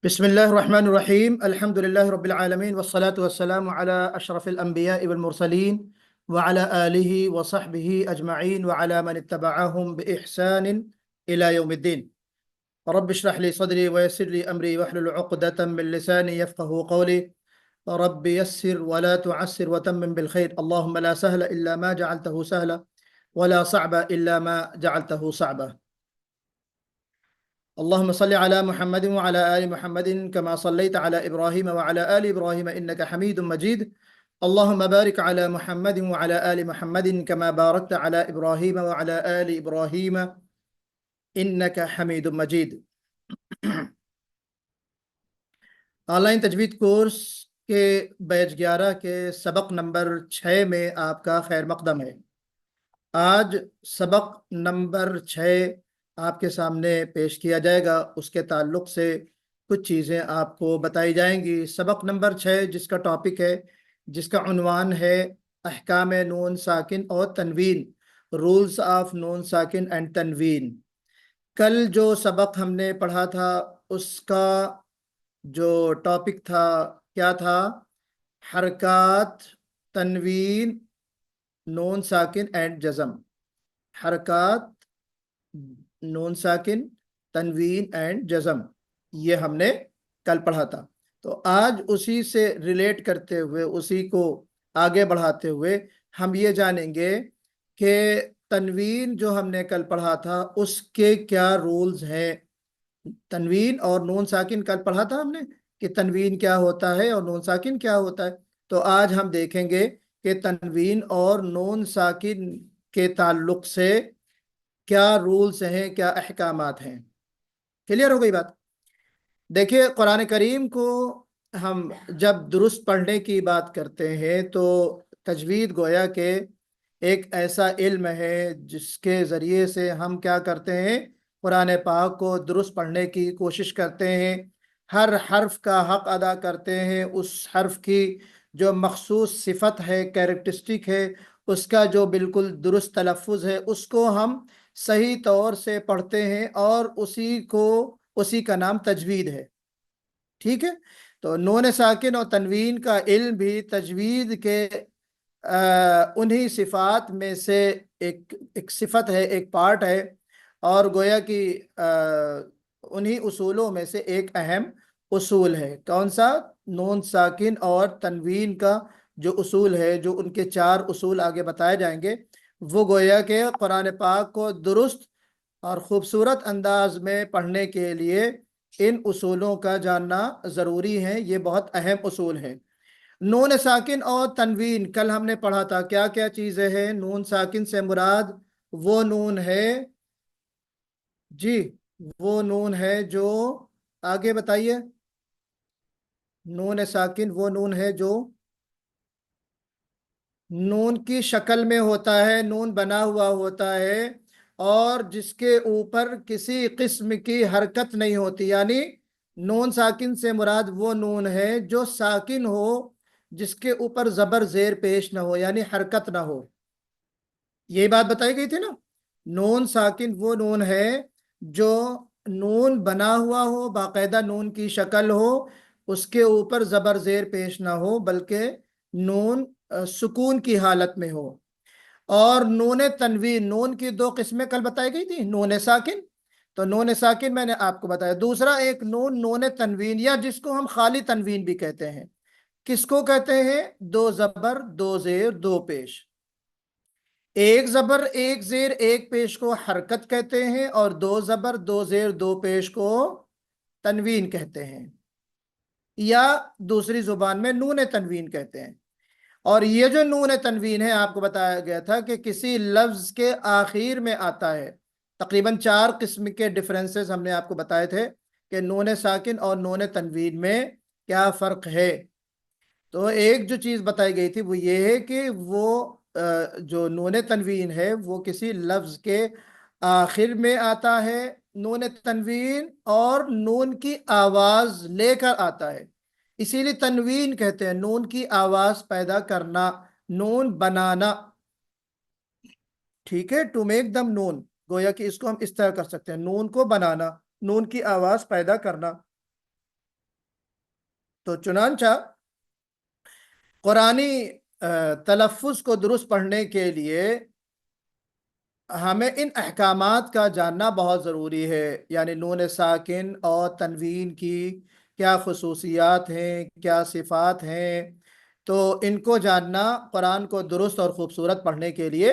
بسم الله الرحمن الرحيم الحمد لله رب العالمين والصلاة والسلام على أشرف الأنبياء والمرسلين وعلى آله وصحبه أجمعين وعلى من اتبعهم بإحسان إلى يوم الدين. رب اشرح لي صدري ويسر لي أمري واحلل عقدة من لساني يفقه قولي. رب يسر ولا تعسر وتمم بالخير. اللهم لا سهل إلا ما جعلته سهلا ولا صعب إلا ما جعلته صعبا. اللهم صل على محمد وعلى آل محمد كما صليت على إبراهيم وعلى آل إبراهيم إنك حميد مجيد. اللهم بارك على محمد وعلى آل محمد كما باركت على إبراهيم وعلى آل إبراهيم إنك حميد مجيد. ऑनलाइन तजवीद कोर्स के बैच 11 के सबक नंबर 6 में आपका खैर मकदम है। आज सबक नंबर 6 आपके सामने पेश किया जाएगा। उसके ताल्लुक से कुछ चीज़ें आपको बताई जाएंगी। सबक नंबर 6 जिसका टॉपिक है, जिसका उन्वान है अहकाम नून साकिन और तनवीन, रूल्स ऑफ नून साकिन एंड तनवीन। कल जो सबक हमने पढ़ा था उसका जो टॉपिक था क्या था? हरकत, तनवीन, नून साकिन एंड जज़म। हरकत, नून साकिन, तनवीन एंड जज़म, ये हमने कल पढ़ा था। तो आज उसी से रिलेट करते हुए, उसी को आगे बढ़ाते हुए हम ये जानेंगे कि तनवीन जो हमने कल पढ़ा था उसके क्या रूल्स हैं। तनवीन और नून साकिन कल पढ़ा था हमने कि तनवीन क्या होता है और नून साकिन क्या होता है। तो आज हम देखेंगे कि तनवीन और नून साकिन के ताल्लुक से क्या रूल्स हैं, क्या अहकामात हैं। क्लियर हो गई बात? देखिए, कुरान करीम को हम जब दुरुस्त पढ़ने की बात करते हैं तो तजवीद गोया के एक ऐसा इल्म है जिसके ज़रिए से हम क्या करते हैं, कुरान पाक को दुरुस्त पढ़ने की कोशिश करते हैं, हर हर्फ का हक अदा करते हैं, उस हर्फ की जो मखसूस सिफत है, कैरेक्टरिस्टिक है, उसका जो बिल्कुल दुरुस्त तलफ़ुज़ है उसको हम सही तौर से पढ़ते हैं और उसी का नाम तजवीद है। ठीक है? तो नून साकिन और तनवीन का इल्म भी तजवीद के उन्हीं सिफात में से एक सिफत है, एक पार्ट है, और गोया कि उन्हीं उसूलों में से एक अहम उसूल है। कौन सा? नून साकिन और तनवीन का जो उसूल है, जो उनके 4 उसूल आगे बताए जाएंगे, वो गोया के कुरान पाक को दुरुस्त और ख़ूबसूरत अंदाज में पढ़ने के लिए इन उसूलों का जानना ज़रूरी है। ये बहुत अहम उसूल है। नून साकिन और तनवीन कल हमने पढ़ा था। क्या क्या चीज़ें हैं? नून साकिन से मुराद वो नून है जी, वो नून है जो, आगे बताइए। नून साकिन वो नून है जो नून की शक्ल में होता है, नून बना हुआ होता है और जिसके ऊपर किसी किस्म की हरकत नहीं होती। यानी नून साकिन से मुराद वो नून है जो साकिन हो, जिसके ऊपर ज़बर ज़ेर पेश न हो, यानी हरकत ना हो। यही बात बताई गई थी ना। नून साकिन वो नून है जो नून बना हुआ हो, बाकायदा नून की शक्ल हो, उसके ऊपर ज़बर ज़ेर पेश ना हो, बल्कि नून सुकून की हालत में हो। और नून तनवीन, नून की 2 किस्में कल बताई गई थी, नून साकिन। तो नून साकिन मैंने आपको बताया। दूसरा एक नून, नून तनवीन, या जिसको हम खाली तनवीन भी कहते हैं। किसको कहते हैं? 2 ज़बर 2 ज़ेर 2 पेश। एक ज़बर एक ज़ेर एक पेश को हरकत कहते हैं और 2 ज़बर 2 ज़ेर 2 पेश को तनवीन कहते हैं, या दूसरी जुबान में नून तनवीन कहते हैं। और ये जो नून तनवीन है, आपको बताया गया था कि किसी लफ्ज के आखिर में आता है। तकरीबन 4 किस्म के डिफरेंसेस हमने आपको बताए थे कि नून साकिन और नून तनवीन में क्या फ़र्क है। तो एक जो चीज़ बताई गई थी वो ये है कि वो जो नून तनवीन है वो किसी लफ्ज के आखिर में आता है, नून तनवीन, और नून की आवाज लेकर आता है। इसीलिए तनवीन कहते हैं, नून की आवाज पैदा करना, नून बनाना। ठीक है? टू मेक दम नून, गोया कि इसको हम इस तरह कर सकते हैं, नून को बनाना, नून की आवाज पैदा करना। تو چنانچہ قرآنی تلفظ کو درست پڑھنے کے لیے ہمیں ان احکامات کا جاننا بہت ضروری ہے، یعنی نون ساکن اور تنوین کی کیا خصوصیات ہیں، کیا صفات ہیں، تو ان کو جاننا قرآن کو درست اور خوبصورت پڑھنے کے لیے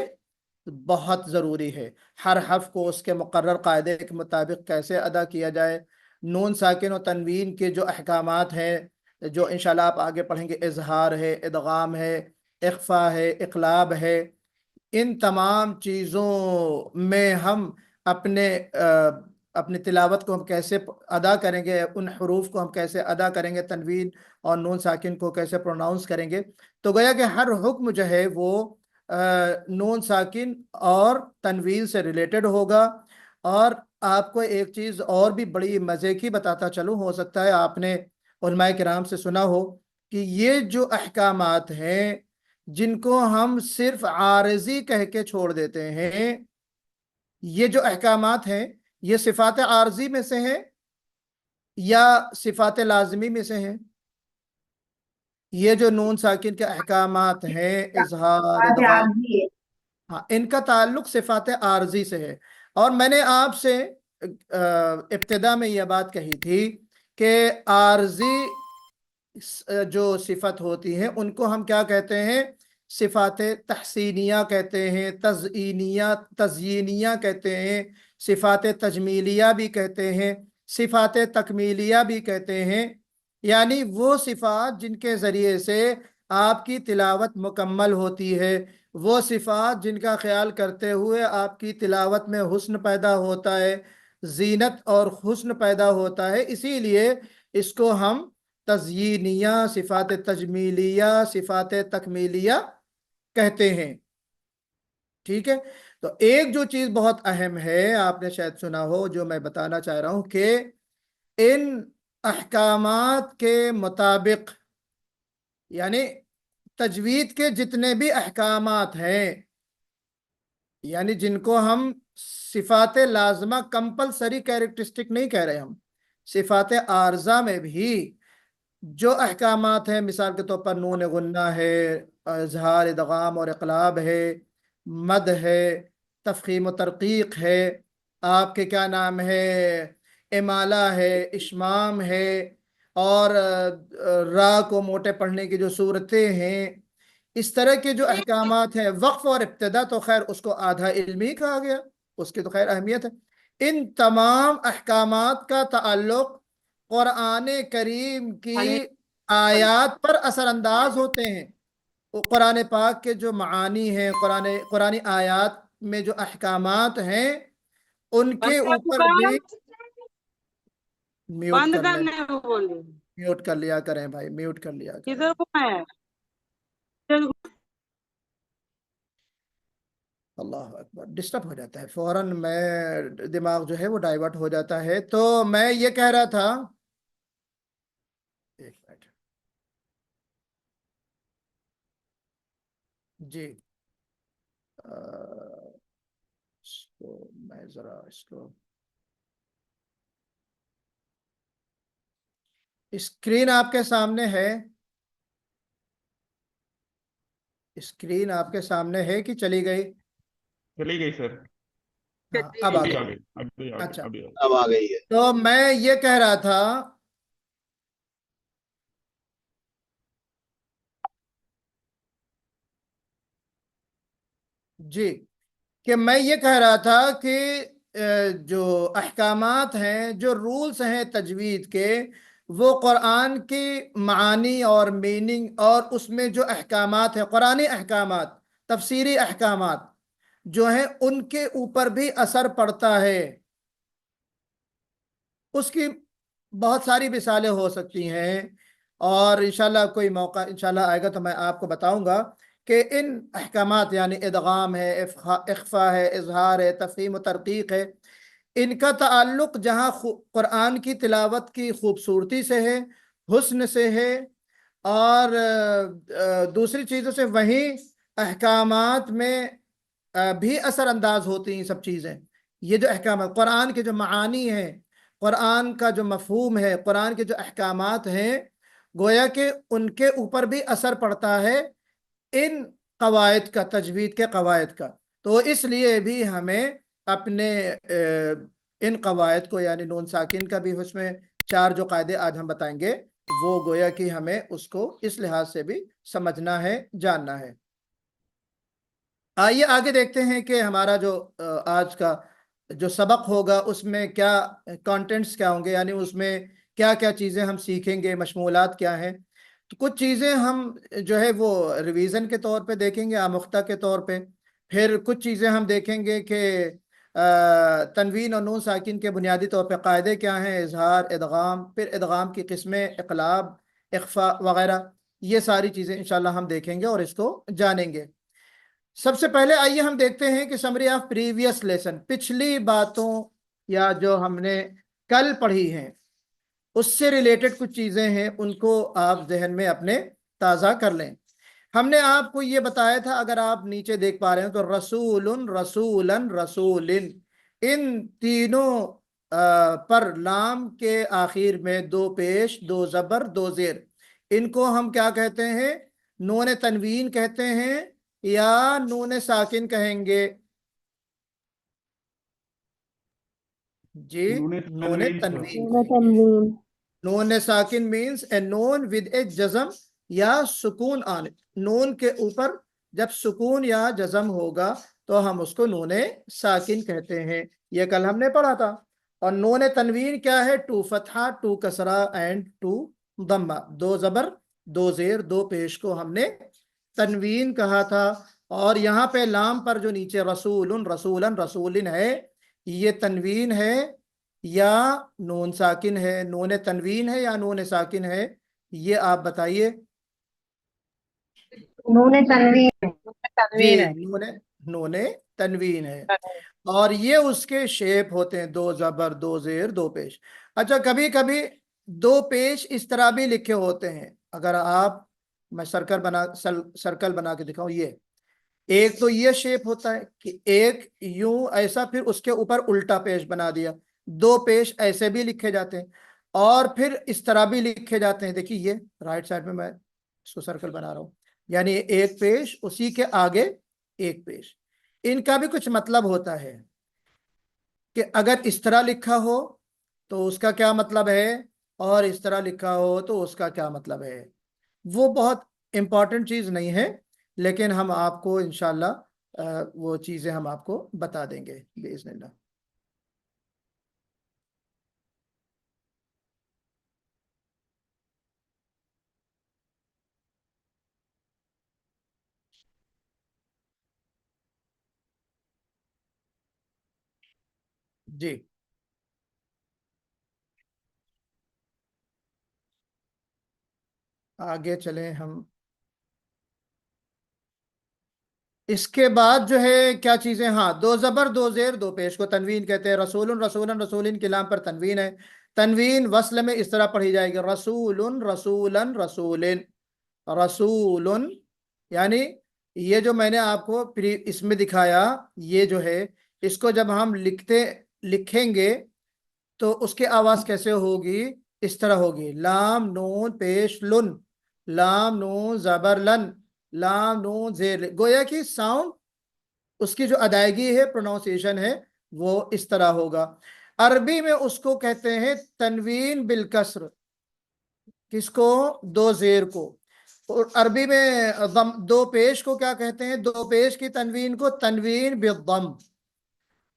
بہت ضروری ہے۔ ہر حرف کو اس کے مقرر قاعدے کے مطابق کیسے ادا کیا جائے، نون ساکن اور تنوین کے جو احکامات ہیں، جو انشاءاللہ آپ آگے پڑھیں گے، اظہار ہے، ادغام ہے، اخفا ہے، اقلاب ہے، ان تمام چیزوں میں ہم اپنی تلاوت کو ہم کیسے ادا کریں گے، ان حروف کو ہم کیسے ادا کریں گے، تنوین اور نون ساکن کو کیسے پروناؤنس کریں گے، تو گویا کہ ہر حکم جو ہے وہ نون ساکن اور تنوین سے ریلیٹڈ ہوگا۔ اور آپ کو ایک چیز اور بھی بڑی مزے کی بتاتا چلوں، ہو سکتا ہے آپ نے علماء کرام سے سنا ہو کہ یہ جو احکامات ہیں جن کو ہم صرف عارضی کہہ کے چھوڑ دیتے ہیں، یہ جو احکامات ہیں یہ صفات عارضی میں سے ہیں یا صفات لازمی میں سے ہیں؟ یہ جو نون ساکن کے احکامات ہیں، اظہار، ادغام، ہاں، ان کا تعلق صفات عارضی سے ہے۔ اور میں نے آپ سے ابتدا میں یہ بات کہی تھی کہ عارضی جو صفت ہوتی ہیں ان کو ہم کیا کہتے ہیں؟ صفات تحسینیہ کہتے ہیں، تزیینیہ کہتے ہیں، صفات تجمیلیہ بھی کہتے ہیں، صفات تکمیلیہ بھی کہتے ہیں، یعنی وہ صفات جن کے ذریعے سے آپ کی تلاوت مکمل ہوتی ہے، وہ صفات جن کا خیال کرتے ہوئے آپ کی تلاوت میں حسن پیدا ہوتا ہے، زینت اور حسن پیدا ہوتا ہے، اسی لیے اس کو ہم تزیینیہ، صفات تجمیلیہ، صفات تکمیلیہ کہتے ہیں۔ ٹھیک ہے؟ تو ایک جو چیز بہت اہم ہے، آپ نے شاید سنا ہو، جو میں بتانا چاہ رہا ہوں کہ ان احکامات کے مطابق، یعنی تجوید کے جتنے بھی احکامات ہیں، یعنی جن کو ہم صفات لازمہ کمپلسری کیریکٹرسٹک نہیں کہہ رہے، ہم صفات عارضہ میں بھی جو احکامات ہیں، مثال کے طور پر نون غنہ ہے، اظہار، ادغام اور اقلاب ہے، مد ہے، تفخیم و ترقیق ہے، آپ کے کیا نام ہے، امالہ ہے، اشمام ہے، اور را کو موٹے پڑھنے کی جو صورتیں ہیں، اس طرح کے جو احکامات ہیں، وقف اور ابتدا تو خیر اس کو آدھا علمی کہا گیا، اس کی تو خیر اہمیت ہے۔ ان تمام احکامات کا تعلق قرآن کریم کی آیات پر اثر انداز ہوتے ہیں۔ قرآن پاک کے جو معانی ہیں، قرآنی آیات میں جو احکامات ہیں، ان کے اوپر بھی میوٹ بند کر لیں، کرنے کو بولے میوٹ کر لیا کریں بھائی، میوٹ کر لیا کریں۔ کدھر کو ہے؟ اللہ اکبر، ڈسٹرب ہو جاتا ہے فوراً، میں دماغ جو ہے وہ ڈائیورٹ ہو جاتا ہے۔ تو میں یہ کہہ رہا تھا، ایک منٹ جی، اس کو میں ذرا اس کو اسکرین آپ کے سامنے ہے، اسکرین آپ کے سامنے ہے کہ چلی گئی؟ چلی گئی سر، ہاں اب آ ابھی آ گئی۔ گئی، ابھی آ گئی، اچھا، ابھی آ گئی۔ اب آ گئی ہے۔ تو میں یہ کہہ رہا تھا جی، کہ میں یہ کہہ رہا تھا کہ جو احکامات ہیں، جو رولز ہیں تجوید کے، وہ قرآن کی معانی اور میننگ اور اس میں جو احکامات ہیں، قرآنی احکامات، تفسیری احکامات جو ہیں، ان کے اوپر بھی اثر پڑتا ہے۔ اس کی بہت ساری مثالیں ہو سکتی ہیں، اور انشاءاللہ کوئی موقع انشاءاللہ آئے گا تو میں آپ کو بتاؤں گا کہ ان احکامات، یعنی ادغام ہے، اخفا ہے، اظہار ہے، تفہیم و ترقیق ہے، ان کا تعلق جہاں قرآن کی تلاوت کی خوبصورتی سے ہے، حسن سے ہے، اور دوسری چیزوں سے، وہیں احکامات میں بھی اثر انداز ہوتی ہیں سب چیزیں۔ یہ جو احکامات، قرآن کے جو معانی ہیں، قرآن کا جو مفہوم ہے، قرآن کے جو احکامات ہیں، गोया कि उनके ऊपर भी असर पड़ता है इन कवायद का, तजवीद के कवायद का। तो इसलिए भी हमें अपने इन कवायद को, यानी नून साकिन का भी उसमें 4 जो कायदे आज हम बताएंगे, वो गोया कि हमें उसको इस लिहाज से भी समझना है, जानना है। आइए आगे देखते हैं कि हमारा जो आज का जो सबक होगा उसमें क्या कंटेंट्स क्या होंगे, यानी उसमें क्या क्या चीज़ें हम सीखेंगे, मशमूलात क्या हैं। तो कुछ चीज़ें हम जो है वो रिवीजन के तौर पे देखेंगे, आमुख्ता के तौर पे। फिर कुछ चीज़ें हम देखेंगे कि तनवीन और नून साकिन के बुनियादी तौर पे कायदे क्या हैं, इजहार, इदगाम, फिर इदगाम की किस्में, इक़लाब, इख्फा वगैरह। ये सारी चीज़ें इंशाल्लाह हम देखेंगे और इसको जानेंगे। सबसे पहले आइए हम देखते हैं कि समरी ऑफ प्रीवियस लेसन, पिछली बातों या जो हमने कल पढ़ी हैं उससे रिलेटेड कुछ चीजें हैं, उनको आप जहन में अपने ताज़ा कर लें। हमने आपको ये बताया था, अगर आप नीचे देख पा रहे हैं तो रसूलुन, रसूलन, रसूलिन, इन तीनों पर लाम के आखिर में 2 पेश, 2 जबर, 2 जेर, इनको हम क्या कहते हैं? नून तनवीन कहते हैं या नून साकिन कहेंगे? जी, नून नून तनवीन सर। तनवीन नून कहेंगे। तनवीन। नून साकिन मीन्स ए नून विद ए जज़म या सुकून आने। नून के ऊपर जब सुकून या जज़म होगा तो हम उसको नून साकिन कहते हैं। ये कल हमने पढ़ा था। और नून तनवीन क्या है? 2 फतहा, 2 कसरा एंड 2 दम्मा, 2 जबर, 2 जेर, 2 पेश को हमने तनवीन कहा था। और यहाँ पे लाम पर जो नीचे रसूलुन, रसूलन, रसूलिन है, ये तनवीन है या नून साकिन है? नून तनवीन है या नून साकिन है? ये आप बताइए। नून तनवीन है। जी, तनवीन है। नून नून तनवीन है। और ये उसके शेप होते हैं 2 जबर, 2 जेर, 2 पेश। अच्छा, कभी कभी 2 पेश इस तरह भी लिखे होते हैं। अगर आप, मैं सर्कल बना के दिखाऊं, ये एक तो ये शेप होता है कि एक यूं ऐसा, फिर उसके ऊपर उल्टा पेश बना दिया। 2 पेश ऐसे भी लिखे जाते हैं और फिर इस तरह भी लिखे जाते हैं। देखिए ये राइट साइड में मैं इसको सर्कल बना रहा हूं, यानी एक पेश, उसी के आगे एक पेश। इनका भी कुछ मतलब होता है कि अगर इस तरह लिखा हो तो उसका क्या मतलब है, और इस तरह लिखा हो तो उसका क्या मतलब है। वो बहुत इंपॉर्टेंट चीज नहीं है, लेकिन हम आपको इंशाल्लाह वो चीजें हम आपको बता देंगे बिइज़्निल्लाह। जी, आगे चलें हम। इसके बाद जो है क्या चीजें, हाँ, 2 जबर, 2 जेर, 2 पेश को तनवीन कहते हैं। रसूलुन, रसूलन, रसूलिन के लाम पर तनवीन है। तनवीन वस्ल में इस तरह पढ़ी जाएगी, रसूलुन, रसूलन, रसूलिन, रसूलुन। यानी ये जो मैंने आपको इसमें दिखाया, ये जो है, इसको जब हम लिखेंगे तो उसकी आवाज कैसे होगी? इस तरह होगी, लाम नून पेश लुन, लाम नून जबर लन, लाम नून जेर। गोया की साउंड, उसकी जो अदायगी है, प्रोनाउंसिएशन है, वो इस तरह होगा। अरबी में उसको कहते हैं तनवीन बिल कसर। किसको? 2 जेर को। और अरबी में 2 पेश को क्या कहते हैं? 2 पेश की तनवीन को तनवीन बिल।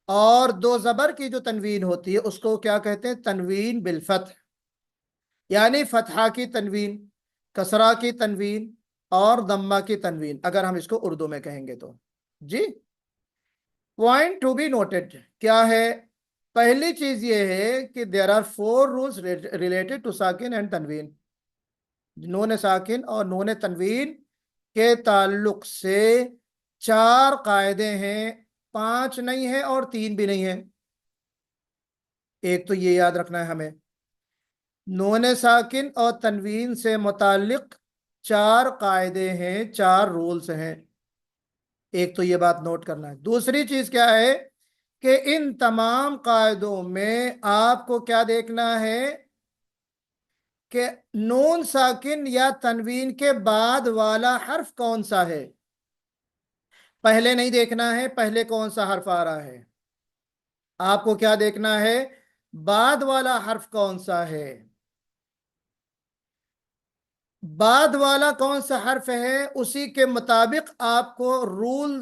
और 2 जबर की जो तनवीन होती है उसको क्या कहते हैं? तनवीन बिल फतह। यानी फतहा की तनवीन, कसरा की तनवीन और दम्मा की तनवीन, अगर हम इसको उर्दू में कहेंगे तो। जी, पॉइंट टू बी नोटेड क्या है? पहली चीज ये है कि there are 4 rules related to साकिन एंड तनवीन। नून साकिन और नून तनवीन के ताल्लुक से 4 कायदे हैं, 5 नहीं है और 3 भी नहीं है। एक तो ये याद रखना है हमें, नून साकिन और तनवीन से मुताल्लिक 4 कायदे हैं, 4 रूल्स हैं। एक तो ये बात नोट करना है। दूसरी चीज क्या है कि इन तमाम कायदों में आपको क्या देखना है कि नून साकिन या तनवीन के बाद वाला हर्फ कौन सा है। पहले नहीं देखना है पहले कौन सा हर्फ आ रहा है, आपको क्या देखना है, बाद वाला हर्फ कौन सा है। बाद वाला कौन सा हर्फ है, उसी के मुताबिक आपको रूल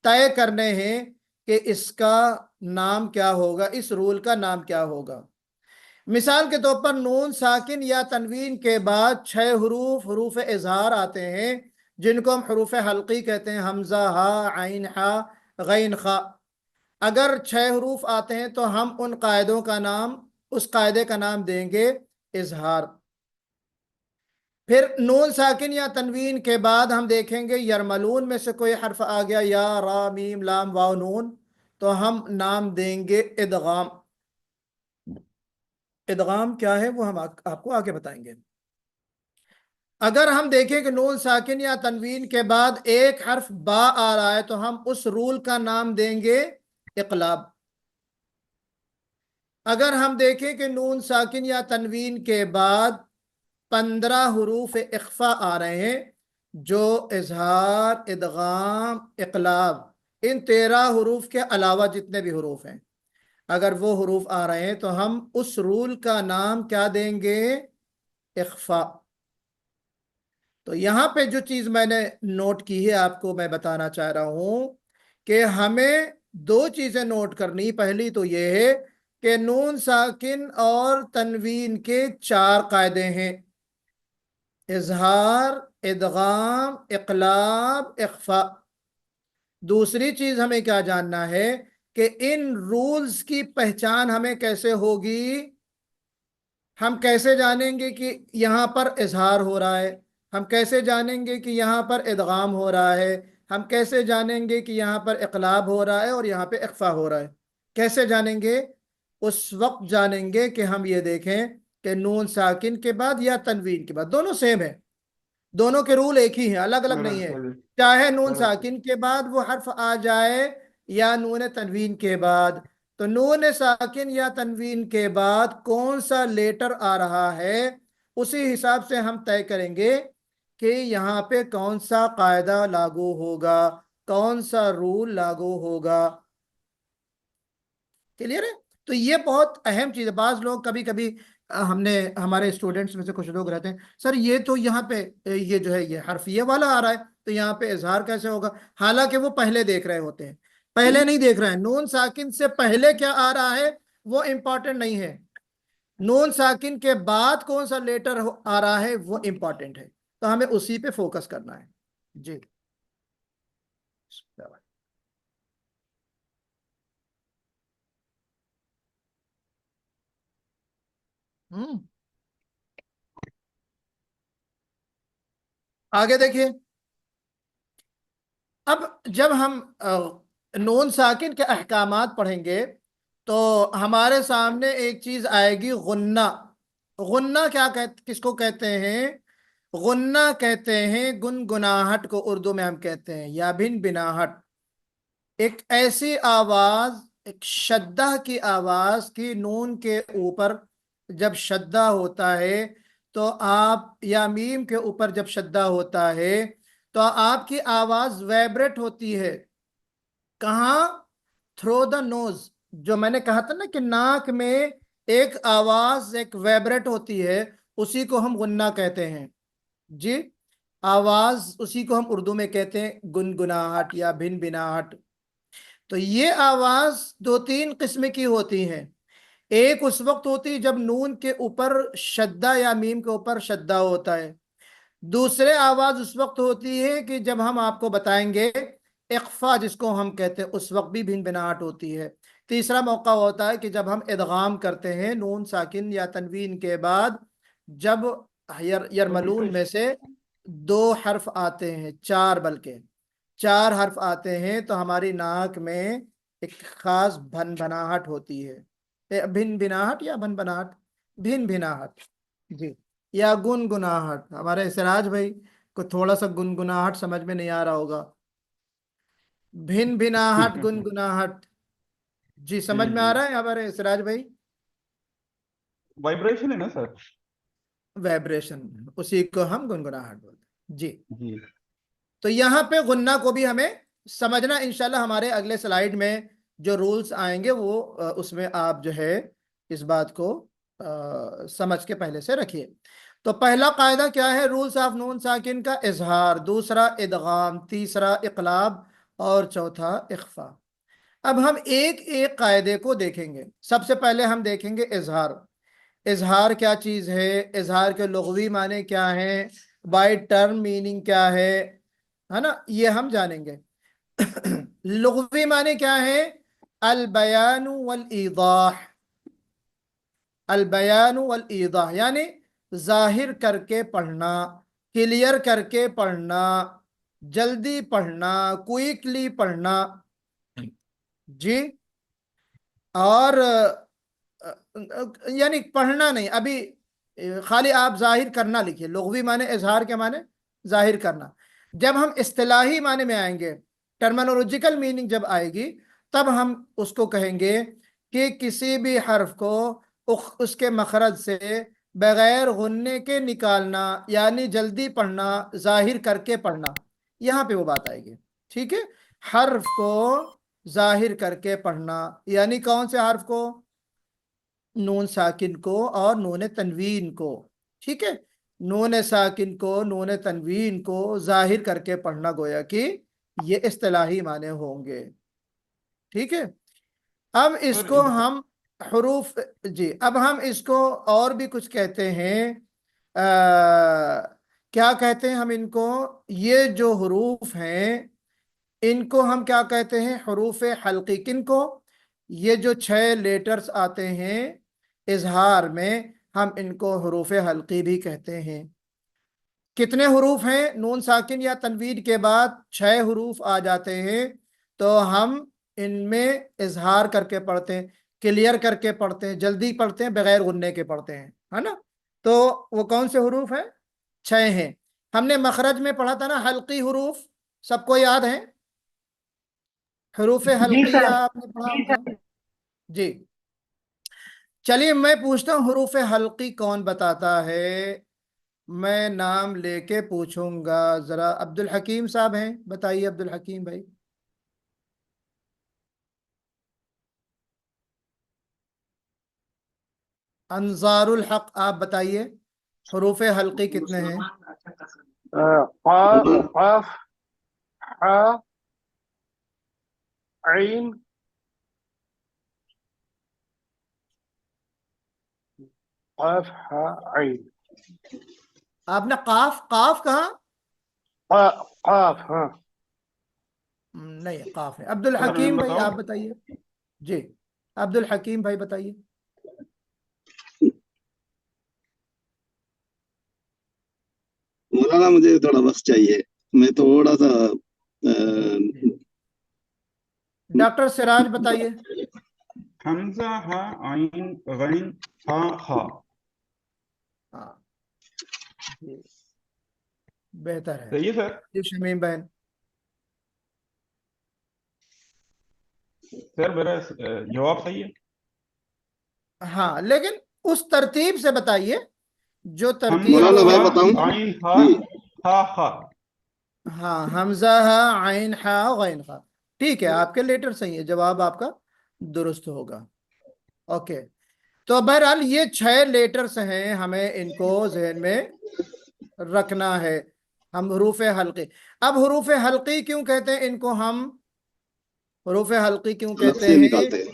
तय करने हैं कि इसका नाम क्या होगा, इस रूल का नाम क्या होगा। मिसाल के तौर पर नून साकिन या तनवीन के बाद 6 हरूफ हरूफ इजहार आते हैं, जिनको हम हरूफ हल्की कहते हैं, हमजा, हा, आइन, हा, गैन, खा। अगर 6 हरूफ आते हैं तो हम उन कायदों का नाम, उस कायदे का नाम देंगे इजहार। फिर नून साकिन या तनवीन के बाद हम देखेंगे यरमलून में से कोई हर्फ आ गया, या, रा, मीम, लाम, वाव, नून, तो हम नाम देंगे इदगाम। इदगाम क्या है वो हम आपको आगे बताएंगे। अगर हम देखें कि नून साकिन या तनवीन के बाद एक हर्फ बा आ रहा है तो हम उस रूल का नाम देंगे इकलाब। अगर हम देखें कि नून साकिन या तनवीन के बाद 15 हरूफ इख्फा आ रहे हैं, जो इजहार, इदगाम, इकलाब, इन 13 हरूफ के अलावा जितने भी हरूफ हैं, अगर वो हरूफ आ रहे हैं तो हम उस रूल का नाम क्या देंगे, इख्फा। तो यहां पे जो चीज मैंने नोट की है आपको मैं बताना चाह रहा हूं कि हमें दो चीजें नोट करनी। पहली तो ये है कि नून साकिन और तनवीन के 4 कायदे हैं, इजहार, इदगाम, इकलाब, इख्फा। दूसरी चीज हमें क्या जानना है कि इन रूल्स की पहचान हमें कैसे होगी, हम कैसे जानेंगे कि यहां पर इजहार हो रहा है, हम कैसे जानेंगे कि यहां पर इदगाम हो रहा है, हम कैसे जानेंगे कि यहां पर इकलाब हो रहा है और यहां पे इख्फा हो रहा है। कैसे जानेंगे, उस वक्त जानेंगे कि हम ये देखें कि नून साकिन के बाद या तनवीन के बाद दोनों सेम है, दोनों के रूल एक ही हैं, अलग अलग नहीं है। बराबर चाहे नून बराबर साकिन के बाद वो हर्फ आ जाए या नून तनवीन के बाद, तो नून साकिन या तनवीन के बाद कौन सा लेटर आ रहा है, उसी हिसाब से हम तय करेंगे कि यहाँ पे कौन सा कायदा लागू होगा, कौन सा रूल लागू होगा। क्लियर है। तो ये बहुत अहम चीज है। बाज लोग कभी कभी हमने, हमारे स्टूडेंट्स में से कुछ लोग रहते हैं, सर ये तो यहाँ पे ये जो है ये हर्फ ये वाला आ रहा है तो यहाँ पे इजहार कैसे होगा। हालांकि वो पहले देख रहे होते हैं, पहले नहीं देख रहे हैं नून साकिन से पहले क्या आ रहा है वो इंपॉर्टेंट नहीं है, नून साकिन के बाद कौन सा लेटर आ रहा है वो इंपॉर्टेंट है। तो हमें उसी पे फोकस करना है जी। हम्म, आगे देखिए। अब जब हम नून साकिन के अहकामात पढ़ेंगे तो हमारे सामने एक चीज आएगी, गुन्ना। गुन्ना क्या किसको कहते हैं, गुन्ना कहते हैं गुनगुनाहट को, उर्दू में हम कहते हैं, या भिन बिनाहट। एक ऐसी आवाज, एक शद्दा की आवाज की नून के ऊपर जब शद्दा होता है तो आप, या मीम के ऊपर जब शद्दा होता है तो आपकी आवाज वाइब्रेट होती है। कहाँ, थ्रो द नोज। जो मैंने कहा था ना कि नाक में एक आवाज, एक वाइब्रेट होती है, उसी को हम गुन्ना कहते हैं जी। आवाज उसी को हम उर्दू में कहते हैं गुनगुनाहट या भिन बिनाहट। तो ये आवाज 2-3 किस्म की होती हैं। एक उस वक्त होती है जब नून के ऊपर शद्दा या मीम के ऊपर शद्दा होता है। दूसरे आवाज उस वक्त होती है कि जब हम आपको बताएंगे इख्फा जिसको हम कहते हैं, उस वक्त भी भिन भिनाहट होती है। तीसरा मौका होता है कि जब हम इदगाम करते हैं नून साकिन या तनवीन के बाद, जब यरमलून में से 2 हर्फ आते हैं, 4 बल्कि 4 हर्फ आते हैं, तो हमारी नाक में एक खास भनभनाहट होती है। भिन भिनाहट या भनभनाहट, भिन भिनाहट जी, या गुनगुनाहट। हमारे सिराज भाई को थोड़ा सा गुनगुनाहट समझ में नहीं आ रहा होगा, भिन भिनाहट, गुनगुनाहट जी, जी समझ में जी, आ रहा है हमारे सिराज भाई। वाइब्रेशन है ना सर। वैब्रेशन, उसी को हम गुनगुनाहट बोलते हैं जी। जी तो यहाँ पे गुन्ना को भी हमें समझना, इंशाल्लाह हमारे अगले स्लाइड में जो रूल्स आएंगे वो उसमें आप जो है इस बात को समझ के पहले से रखिए। तो पहला कायदा क्या है, रूल्स ऑफ नून साकिन का इजहार, दूसरा इदगाम, तीसरा इकलाब और चौथा इख्फा। अब हम एक एक कायदे को देखेंगे। सबसे पहले हम देखेंगे इजहार। इजहार क्या चीज है, इजहार के लुग़वी माने क्या है, बाय टर्म मीनिंग क्या है ना, ये हम जानेंगे। लुग़वी माने क्या है, अल बयान वल ईदाह। अल बयान वल ईदाह यानी जाहिर करके पढ़ना, क्लियर करके पढ़ना, जल्दी पढ़ना, क्विकली पढ़ना जी। और यानी पढ़ना नहीं, अभी खाली आप जाहिर करना लिखिए। लुग़वी माने इजहार के माने जाहिर करना। जब हम इस्तिलाही माने में आएंगे, टर्मिनोलॉजिकल मीनिंग जब आएगी, तब हम उसको कहेंगे कि किसी भी हर्फ को उसके मखरज से बगैर गुन्ने के निकालना, यानी जल्दी पढ़ना, जाहिर करके पढ़ना, यहाँ पे वो बात आएगी। ठीक है, हर्फ को जाहिर करके पढ़ना, यानी कौन से हर्फ को, नून साकिन को और नून तनवीन को। ठीक है, नून साकिन को, नून तनवीन को जाहिर करके पढ़ना, गोया कि ये इस्तिलाही माने होंगे। ठीक है, अब सर इसको हम हरूफ जी, अब हम इसको और भी कुछ कहते हैं। क्या कहते हैं हम इनको, ये जो हरूफ हैं इनको हम क्या कहते हैं, हरूफ हल्की। किन को, ये जो 6 लेटर्स आते हैं इजहार में, हम इनको हरूफ हल्की भी कहते हैं। कितने हरूफ हैं, नून साकिन या तनवीन के बाद 6 हरूफ आ जाते हैं, तो हम इनमें इजहार करके पढ़ते हैं, क्लियर करके पढ़ते हैं, जल्दी पढ़ते हैं, बगैर गुन्ने के पढ़ते हैं, है ना। तो वो कौन से हरूफ हैं, 6 हैं। हमने मखरज में पढ़ा था ना हल्की हरूफ, सबको याद है, हरूफ जी हल्किया सर। आपने पढ़ा होगा जी। चलिए मैं पूछता हूँ, हरूफ हल्की कौन बताता है। मैं नाम लेके पूछूंगा, जरा अब्दुल हकीम साहब हैं, बताइए अब्दुल हकीम भाई। अंजारुल हक आप बताइए, हरूफ हल्की कितने हैं। क़ाफ, हा, ऐन, क़ाफ, हा, ऐन। आपने काफ, काफ कहा, क़ाफ, हाँ। नहीं काफ है। अब्दुल सर मैं हकीम भाई बताऊं। आप बताइए जी, अब्दुल हकीम भाई बताइए। मौलाना मुझे थोड़ा वक्त चाहिए, मैं थोड़ा सा डॉक्टर सिराज बताइए। हमजा हा आइन गैन हा हा। हाँ जी, बेहतर है सही है सर। जी। शमीम बहन। सर मेरा जवाब सही है। हाँ लेकिन उस तरतीब से बताइए जो हमजा तरतीब। मौलाना मैं हा बताऊं आइन हा जी। हा हा। हाँ, हमजा हा आइन हा गैन हा, ठीक है, आपके लेटर सही है, जवाब आपका दुरुस्त होगा। ओके, तो बहरहाल ये 6 लेटर्स हैं, हमें इनको जहन में रखना है। हम हरूफ हल्की, अब हरूफ हल्की क्यों कहते हैं इनको हम, हरूफ हल्की क्यों अलग कहते से हैं, निकालते हैं।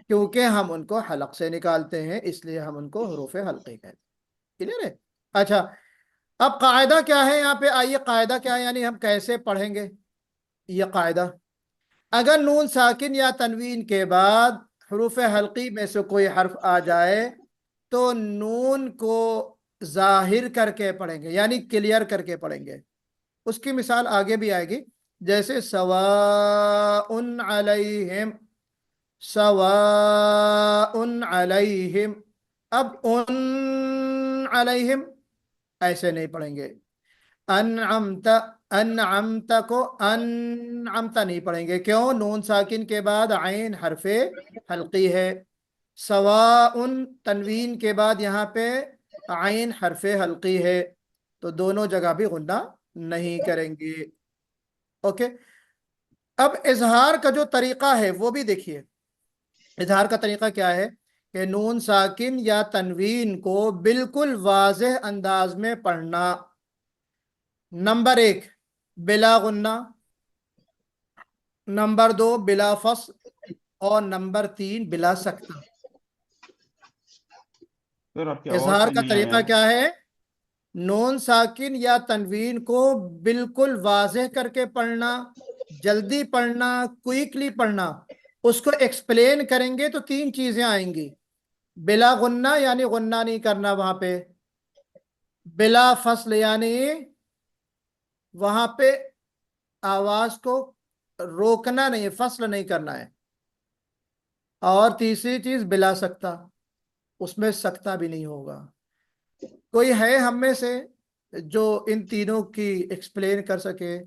क्योंकि हम उनको हलक से निकालते हैं, इसलिए हम उनको हरूफ हल्की कहते हैं। क्लियर है। अच्छा, अब कायदा क्या है यहाँ पे, आइए कायदा क्या है, यानी हम कैसे पढ़ेंगे ये कायदा। अगर नून साकिन या तनवीन के बाद हरूफ हल्की में से कोई हर्फ आ जाए, तो नून को जाहिर करके पढ़ेंगे, यानी क्लियर करके पढ़ेंगे। उसकी मिसाल आगे भी आएगी, जैसे सवाउन अलैहिम, सवाउन अलैहिम। अब उन अलैहिम ऐसे नहीं पढ़ेंगे। अनअमता, अनअमता को अनअमता नहीं पढ़ेंगे, क्यों, नून साकिन के बाद आइन हरफे हल्की है। सवाउन तनवीन के बाद यहाँ पे आइन हरफ हल्की है तो दोनों जगह भी गुन्ना नहीं करेंगे। ओके, अब इजहार का जो तरीका है वो भी देखिए। इजहार का तरीका क्या है कि नून साकिन या तनवीन को बिल्कुल वाज़ेह अंदाज में पढ़ना। नंबर 1 बिला गुन्ना, नंबर 2 बिला फस्ल, और नंबर 3 बिला सकता। सर आपकी आवाज इजहार सही का नहीं तरीका आया। क्या है? नून साकिन या तनवीन को बिल्कुल वाज़ेह करके पढ़ना, जल्दी पढ़ना, क्विकली पढ़ना। उसको एक्सप्लेन करेंगे तो 3 चीजें आएंगी। बिला गुन्ना यानी गुन्ना नहीं करना वहां पे, बिला फसल यानी वहां पे आवाज को रोकना नहीं है, फसल नहीं करना है, और तीसरी चीज बिला सकता, उसमें सकता भी नहीं होगा। कोई है हम में से जो इन तीनों की एक्सप्लेन कर सके?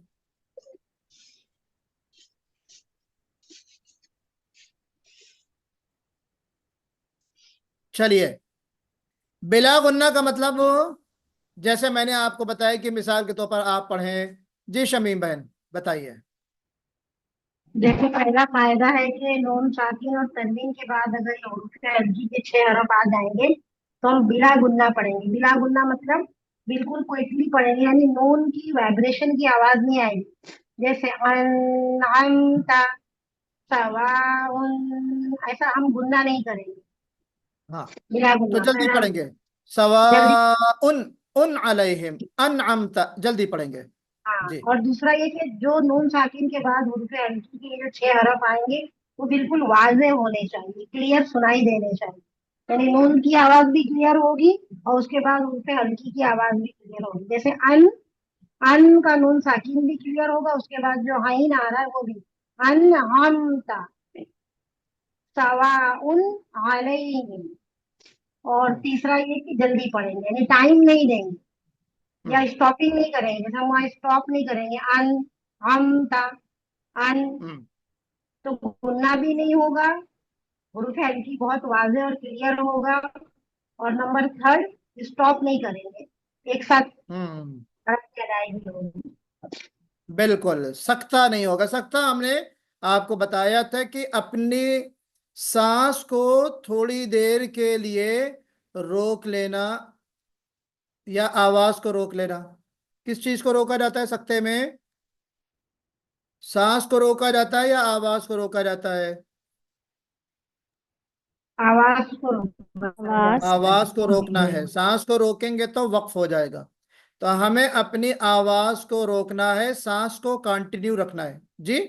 चलिए, बिला गुन्ना का मतलब जैसे मैंने आपको बताया कि मिसाल के तौर पर आप पढ़ें। जी शमीम बहन बताइए। जैसे पहला फायदा है कि नून साकिन और तनवीन के बाद अगर हरूफ अर्जी के 6 हरफ आ जाएंगे तो हम बिला गुन्ना पढ़ेंगे। बिला गुन्ना मतलब बिल्कुल क्विकली पढ़ेंगे, यानी नून की वाइब्रेशन की आवाज नहीं आएगी। जैसे अनअमता, सवाउन, ऐसा हम गुन्ना नहीं करेंगे, हाँ, बिला तो गुन्ना। जल्दी पहला पढ़ेंगे। जल्दी। सवाउन उन अलैहिम अनअमता, जल्दी पढ़ेंगे। हाँ, जी। और दूसरा ये कि जो नून साकिन के बाद हुरूफ हल्की के जो 6 हरफ आएंगे वो बिल्कुल वाज़ेह होने चाहिए, क्लियर सुनाई देने चाहिए। यानी नून की आवाज भी क्लियर होगी और उसके बाद हुरूफ हल्की की आवाज भी क्लियर होगी। जैसे अन, अन का नून साकिन भी क्लियर होगा, उसके बाद जो आइन आ रहा है वो भी। अन हमता सवाउन अलैहिम। और तीसरा ये कि जल्दी पढ़ेंगे, यानी टाइम नहीं देंगे या स्टॉपिंग नहीं करेंगे। जैसे हम वहाँ स्टॉप नहीं करेंगे, अन हम ता अन, हम्म, तो गुन्ना भी नहीं होगा, हुरूफ हल्की बहुत वाज़ेह और क्लियर होगा। और नंबर थर्ड, स्टॉप नहीं करेंगे, एक साथ हम्म, हरफ की अदायगी होगी। बिल्कुल सकता नहीं होगा। सकता हमने आपको बताया था कि अपनी सांस को थोड़ी देर के लिए रोक लेना या आवाज को रोक लेना। किस चीज को रोका जाता है सकते में? सांस को रोका जाता है या आवाज को रोका जाता है? आवाज को रोकना आवाज को रोकना है। है। सांस को रोकेंगे तो वक्फ हो जाएगा। तो हमें अपनी आवाज को रोकना है, सांस को कंटिन्यू रखना है। जी,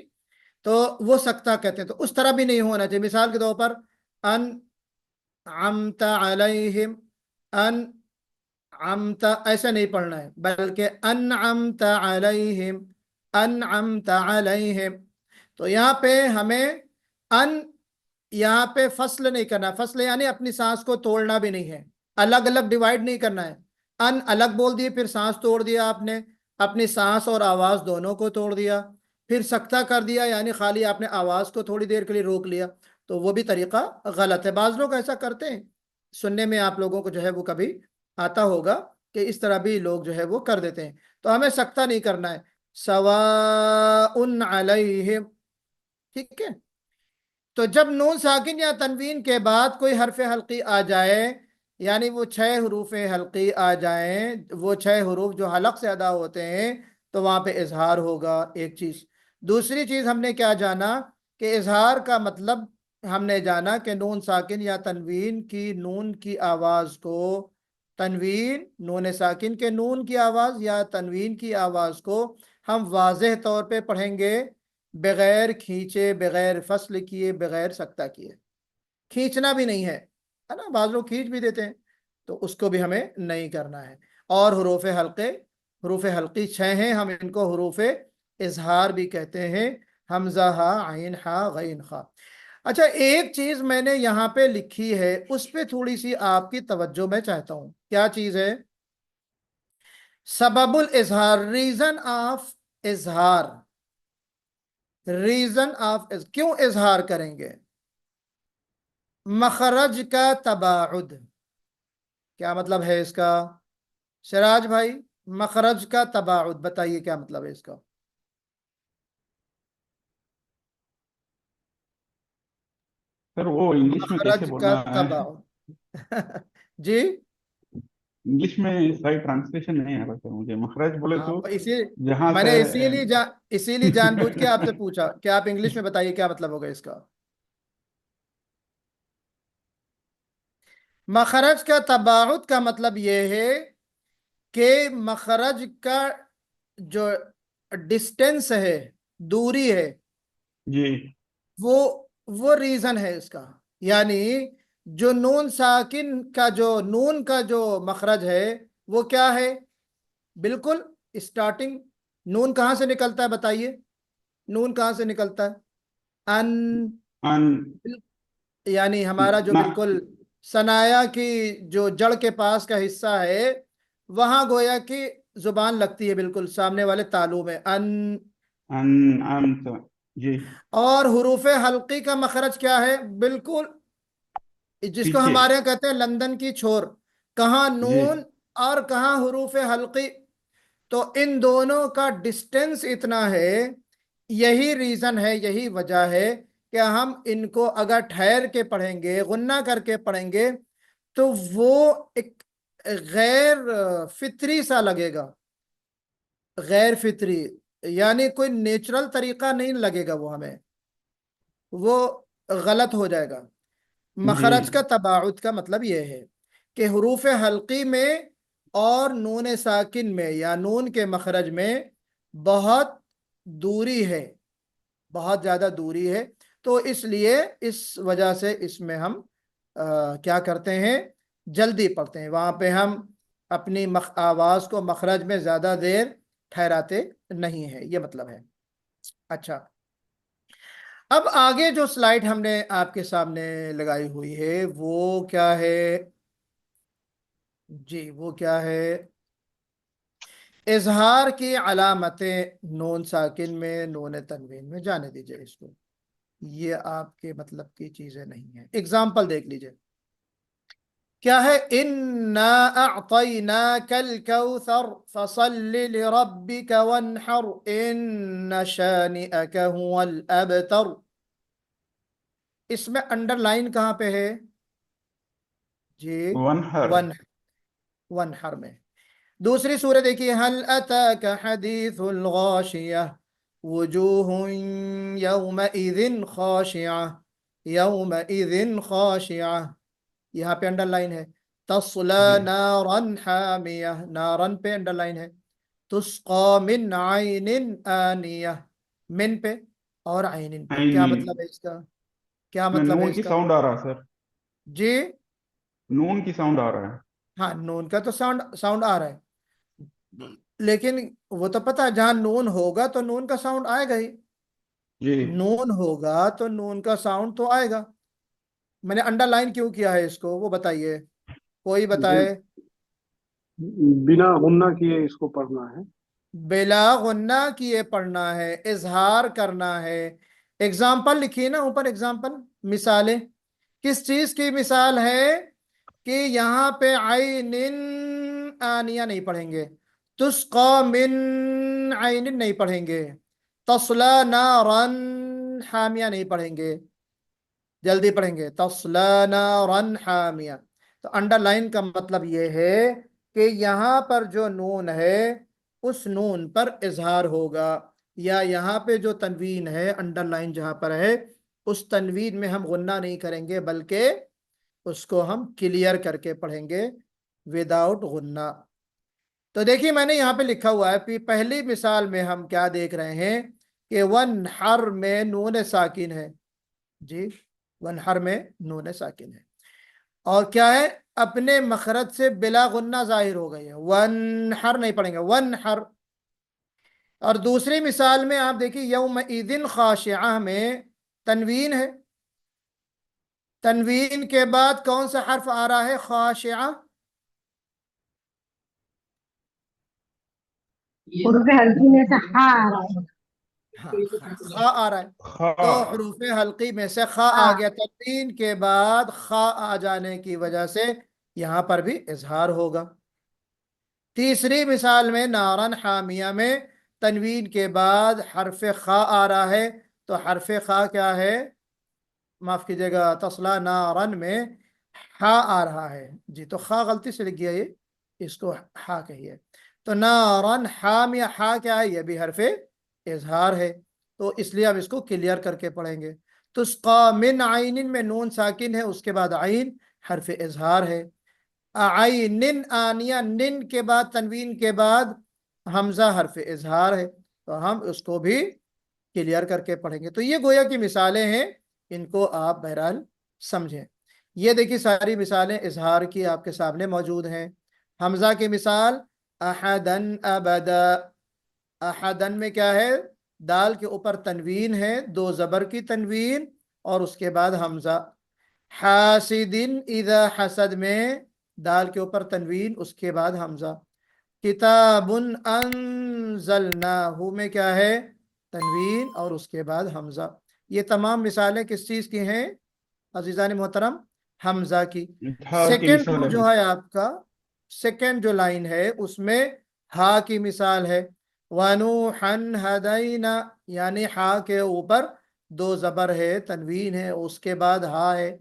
तो वो सकता कहते हैं। तो उस तरह भी नहीं होना चाहिए। मिसाल के तौर पर अन अमता अलैहिम, अन अमता ऐसा नहीं पढ़ना है, बल्कि अन अमता अलैहिम, अन अमता अलैहिम। तो यहाँ पे हमें अन, यहाँ पे फसल नहीं करना। फसल यानी अपनी सांस को तोड़ना भी नहीं है, अलग अलग डिवाइड नहीं करना है। अन अलग बोल दिए, फिर सांस तोड़ दिया आपने, अपनी सांस और आवाज दोनों को तोड़ दिया। फिर सकता कर दिया यानी खाली आपने आवाज को थोड़ी देर के लिए रोक लिया। तो वो भी तरीका गलत है। बाज लोग ऐसा करते हैं, सुनने में आप लोगों को जो है वो कभी आता होगा कि इस तरह भी लोग जो है वो कर देते हैं। तो हमें सकता नहीं करना है। सवाउन अलैहिम, ठीक है। तो जब नून साकिन या तनवीन के बाद कोई हरफ हल्की आ जाए, यानी वो 6 हरूफ हल्की आ जाए, वो 6 हरूफ जो हलक से अदा होते हैं, तो वहां पे इजहार होगा। एक चीज। दूसरी चीज हमने क्या जाना कि इजहार का मतलब हमने जाना कि नून साकिन या तनवीन की नून की आवाज को, तनवीन नून साकिन के नून की आवाज या तनवीन की आवाज को हम वाज़ेह तौर पे पढ़ेंगे, बगैर खींचे, बगैर फसल किए, बगैर सकता किए। खींचना भी नहीं है ना, बाज लोग खींच भी देते हैं, तो उसको भी हमें नहीं करना है। और हरूफ हल्के, हरूफ हल्की 6 हैं, हम इनको हरूफ इजहार भी कहते हैं। हमजा हा, आइन हा, गैन खा। अच्छा, एक चीज मैंने यहाँ पे लिखी है, उस पे थोड़ी सी आपकी तवज्जो मैं चाहता हूँ। क्या चीज है? सबबुल इजहार, रीजन ऑफ इजहार। रीजन ऑफ, क्यों इजहार करेंगे? मखरज का तबाउद, क्या मतलब है इसका? सिराज भाई, मखरज का तबाउद बताइए क्या मतलब है इसका? सर वो इंग्लिश में कैसे मखरज का बोलना है? तबाउद जी। इंग्लिश में सही ट्रांसलेशन नहीं आ रहा सर मुझे। मखरज बोले हाँ, तो इसी जहाँ से मैंने इसीलिए जानबूझ के आपसे पूछा कि आप इंग्लिश में बताइए क्या मतलब होगा इसका। मखरज का तबाउद का मतलब यह है कि मखरज का जो डिस्टेंस है, दूरी है, जी वो वो रीजन है इसका। यानी जो नून साकिन का जो नून का जो मखरज है वो क्या है? बिल्कुल स्टार्टिंग। नून कहाँ से निकलता है बताइए? नून कहाँ से निकलता है? अन। अन यानी हमारा जो ना बिल्कुल सनाया की जो जड़ के पास का हिस्सा है, वहां गोया कि जुबान लगती है बिल्कुल सामने वाले तालु में, अन। अन अंत जी और हुरूफ हल्की का मखरज क्या है? बिल्कुल जिसको पीछे हमारे यहाँ कहते हैं लंदन की छोर। कहाँ जी नून और कहाँ हुरूफ हल्की। तो इन दोनों का डिस्टेंस इतना है। यही रीजन है, यही वजह है कि हम इनको अगर ठहर के पढ़ेंगे, गुन्ना करके पढ़ेंगे, तो वो एक गैर फितरी सा लगेगा। गैर फितरी यानी कोई नेचुरल तरीका नहीं लगेगा वो हमें, वो गलत हो जाएगा। जी मखरज का तबाउद का मतलब यह है कि हरूफ हल्की में और नून साकिन में या नून के मखरज में बहुत दूरी है, बहुत ज्यादा दूरी है। तो इसलिए इस वजह से इसमें हम क्या करते हैं, जल्दी पढ़ते हैं। वहां पे हम अपनी आवाज को मखरज में ज्यादा देर ठहराते नहीं है, ये मतलब है। अच्छा, अब आगे जो स्लाइड हमने आपके सामने लगाई हुई है वो क्या है जी? वो क्या है? इजहार की अलामतें नून साकिन में, नून तनवीन में। जाने दीजिए इसको, ये आपके मतलब की चीजें नहीं है। एग्जाम्पल देख लीजिए क्या है। इन्ना अअतैनाकल कौसर फसल्लि लिरब्बिक वन्हर इन्न शानिअक हुवल अबतर। इसमें अंडरलाइन कहाँ पे है जी? वन हर वन, वन हर में। दूसरी सूरत देखिए, हल अताक हदीसुल गाशिया वजूहुन यौमइज़िन खाशिया, यौमइज़िन खाशिया। यहाँ पे अंडरलाइन है। तस्ला जी नारन हामिया, नारन पे अंडरलाइन है। तुस्का मिन आइनिन आनिया, मिन पे और आइनिन पे। क्या आईनी मतलब है इसका? क्या इसमें मतलब है नून की इसका साउंड आ रहा है सर। जी? नून की साउंड आ रहा है। हाँ, नून का तो साउंड साउंड आ रहा है, लेकिन वो तो पता है जहां नून होगा तो नून का साउंड आएगा ही। जी नून होगा तो नून का साउंड तो आएगा। मैंने अंडरलाइन क्यों किया है इसको वो बताइए, कोई बिन, बताए। बिना गुन्ना किए इसको पढ़ना है। बिला गुन्ना किए पढ़ना है, इजहार करना है। एग्जाम्पल लिखिए ना ऊपर, एग्जाम्पल, मिसालें। किस चीज की मिसाल है कि यहाँ पे आइनिन आनिया नहीं पढ़ेंगे, तुस्का मिन आइनिन नहीं पढ़ेंगे, तस्ला नारन हामिया नहीं पढ़ेंगे। जल्दी पढ़ेंगे, तस्ला नारन हामिया। तो अंडरलाइन का मतलब यह है कि यहाँ पर जो नून है उस नून पर इजहार होगा, या यहाँ पे जो तनवीन है अंडरलाइन जहाँ पर है उस तनवीन में हम गुन्ना नहीं करेंगे, बल्कि उसको हम क्लियर करके पढ़ेंगे विदाउट गुन्ना। तो देखिए मैंने यहाँ पे लिखा हुआ है कि पहली मिसाल में हम क्या देख रहे हैं कि वन हर में नून साकिन है जी, वन हर में नून साकिन है। और क्या है, अपने मखरज से बिला गुन्ना जाहिर हो गई है, वन हर नहीं पढ़ेंगे, वन हर। और दूसरी मिसाल में आप देखिए यौम ईदिन खाशिआ में तनवीन है, तनवीन के बाद कौन सा हर्फ आ रहा है? खाशिआ। हुरूफ हल्की में से हा आ रहा है। हाँ, खा आ रहा है। खा तो हरूफ हल्की में से खा आ हाँ, गया, तनवीन के बाद खा आ जाने की वजह से यहाँ पर भी इजहार होगा। तीसरी मिसाल में नारन हामिया में तनवीन के बाद हरफ खा आ रहा है, तो हरफ खा क्या है, माफ कीजिएगा, तस्ला नारन में हा आ रहा है जी, तो खा गलती से लिख गया ये, इसको हा कहिए। तो नारन हामिया, हा क्या है, ये भी हरफ इजहार है, तो इसलिए अब इसको क्लियर करके पढ़ेंगे। तुस्का मिन आइनिन में नून साकिन है, उसके बाद आइन हरफ इजहार है। आइनिन आनिया, निन के बाद तनवीन के बाद हमजा हरफ इजहार है, तो हम उसको भी क्लियर करके पढ़ेंगे। तो ये गोया की मिसालें हैं, इनको आप बहरहाल समझें। ये देखिए सारी मिसालें इजहार की आपके सामने मौजूद हैं। हमजा की मिसाल अहदन अबदा, अहदन में क्या है, दाल के ऊपर तनवीन है, दो जबर की तनवीन और उसके बाद हमजा। हासिदिन इदा हसद में दाल के ऊपर तनवीन, उसके बाद हमजा। किताबुन अंजलनाहु में क्या है, तनवीन और उसके बाद हमजा। ये तमाम मिसालें किस चीज की हैं अजीजान मोहतरम, हमजा की। इजहार की सेकंड मिसाल है जो भाई। है आपका, सेकंड जो लाइन है उसमें हा की मिसाल है। वनूहन हदैना, यानी हा के ऊपर दो जबर है, तनवीन है, उसके बाद हा है।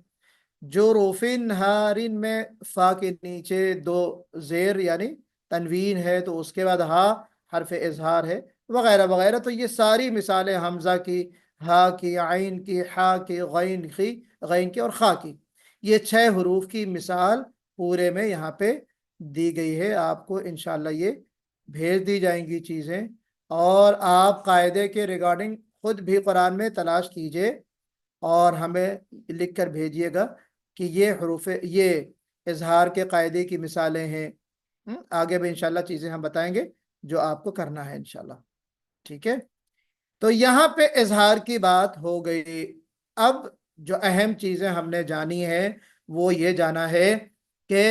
जो रोफिन हारिन में फा के नीचे दो जेर यानी तनवीन है, तो उसके बाद हा हरफ इजहार है, वगैरह वगैरह। तो ये सारी मिसालें हमजा की, हा की, आइन की, हा की, गैन की और खा की, ये 6 हरूफ की मिसाल पूरे में यहाँ पे दी गई है। आपको इंशाल्लाह ये भेज दी जाएंगी चीज़ें, और आप कायदे के रिगार्डिंग खुद भी कुरान में तलाश कीजिए और हमें लिख कर भेजिएगा कि ये हरूफ, ये इजहार के कायदे की मिसालें हैं। आगे भी इंशाल्लाह चीज़ें हम बताएंगे जो आपको करना है इंशाल्लाह, ठीक है। तो यहाँ पे इजहार की बात हो गई। अब जो अहम चीज़ें हमने जानी है वो ये जाना है कि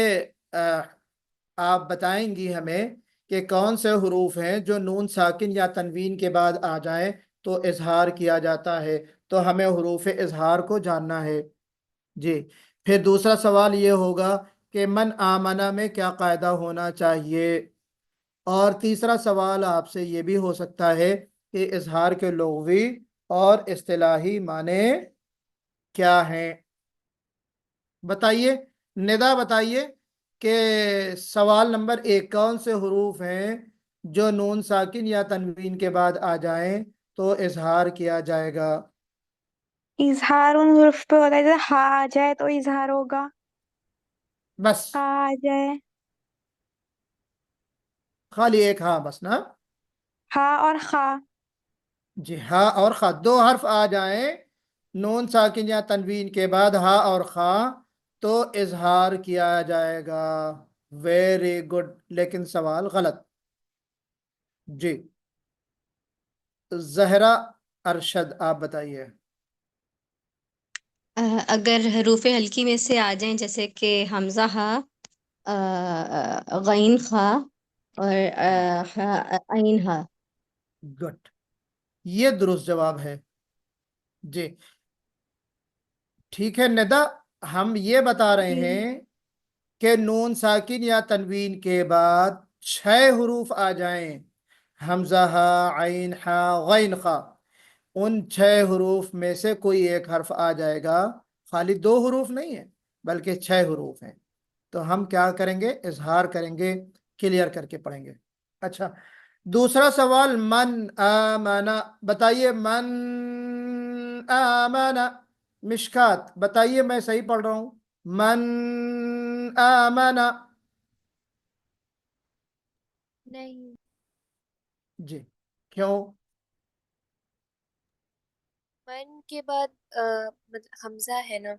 आप बताएंगी हमें कि कौन से हरूफ हैं जो नून साकिन या तनवीन के बाद आ जाएं तो इजहार किया जाता है, तो हमें हरूफ इजहार को जानना है जी। फिर दूसरा सवाल ये होगा कि मन आमना में क्या कायदा होना चाहिए, और तीसरा सवाल आपसे ये भी हो सकता है कि इजहार के लुग़वी और इस्तिलाही माने क्या हैं। बताइए, निदा बताइए कि सवाल नंबर 1, कौन से हरूफ हैं जो नून साकिन या तनवीन के बाद आ जाएं तो इजहार किया जाएगा। इजहार उन हुर्फ पे होता है जैसे हा आ जाए तो इजहार होगा, बस, हा आ जाए, खाली एक हाँ बस ना। हा और खा। जी, हा और खा, दो हर्फ आ जाएं नून साकिन या तनवीन के बाद, हा और खा, तो इजहार किया जाएगा। वेरी गुड, लेकिन सवाल गलत जी। जहरा अरशद आप बताइए। अगर हरूफ हल्की में से आ जाएं जैसे कि हमजा हा, गैन खा और आइन हा। गुड, ये दुरुस्त जवाब है जी। ठीक है निदा, हम ये बता रहे जी। हैं कि नून साकिन या तनवीन के बाद 6 हरूफ आ जाएं, हमजा हा, आइन हा, गैन खा, उन 6 हरूफ में से कोई एक हर्फ आ जाएगा। खाली 2 हरूफ नहीं है बल्कि 6 हरूफ हैं, तो हम क्या करेंगे, इजहार करेंगे, क्लियर करके पढ़ेंगे। अच्छा, दूसरा सवाल, मन आमना, बताइए मन आमना। मिशकात बताइए, मैं सही पढ़ रहा हूं, मन आमना। नहीं, जी, क्यों। मन के बाद मतलब हमजा है ना,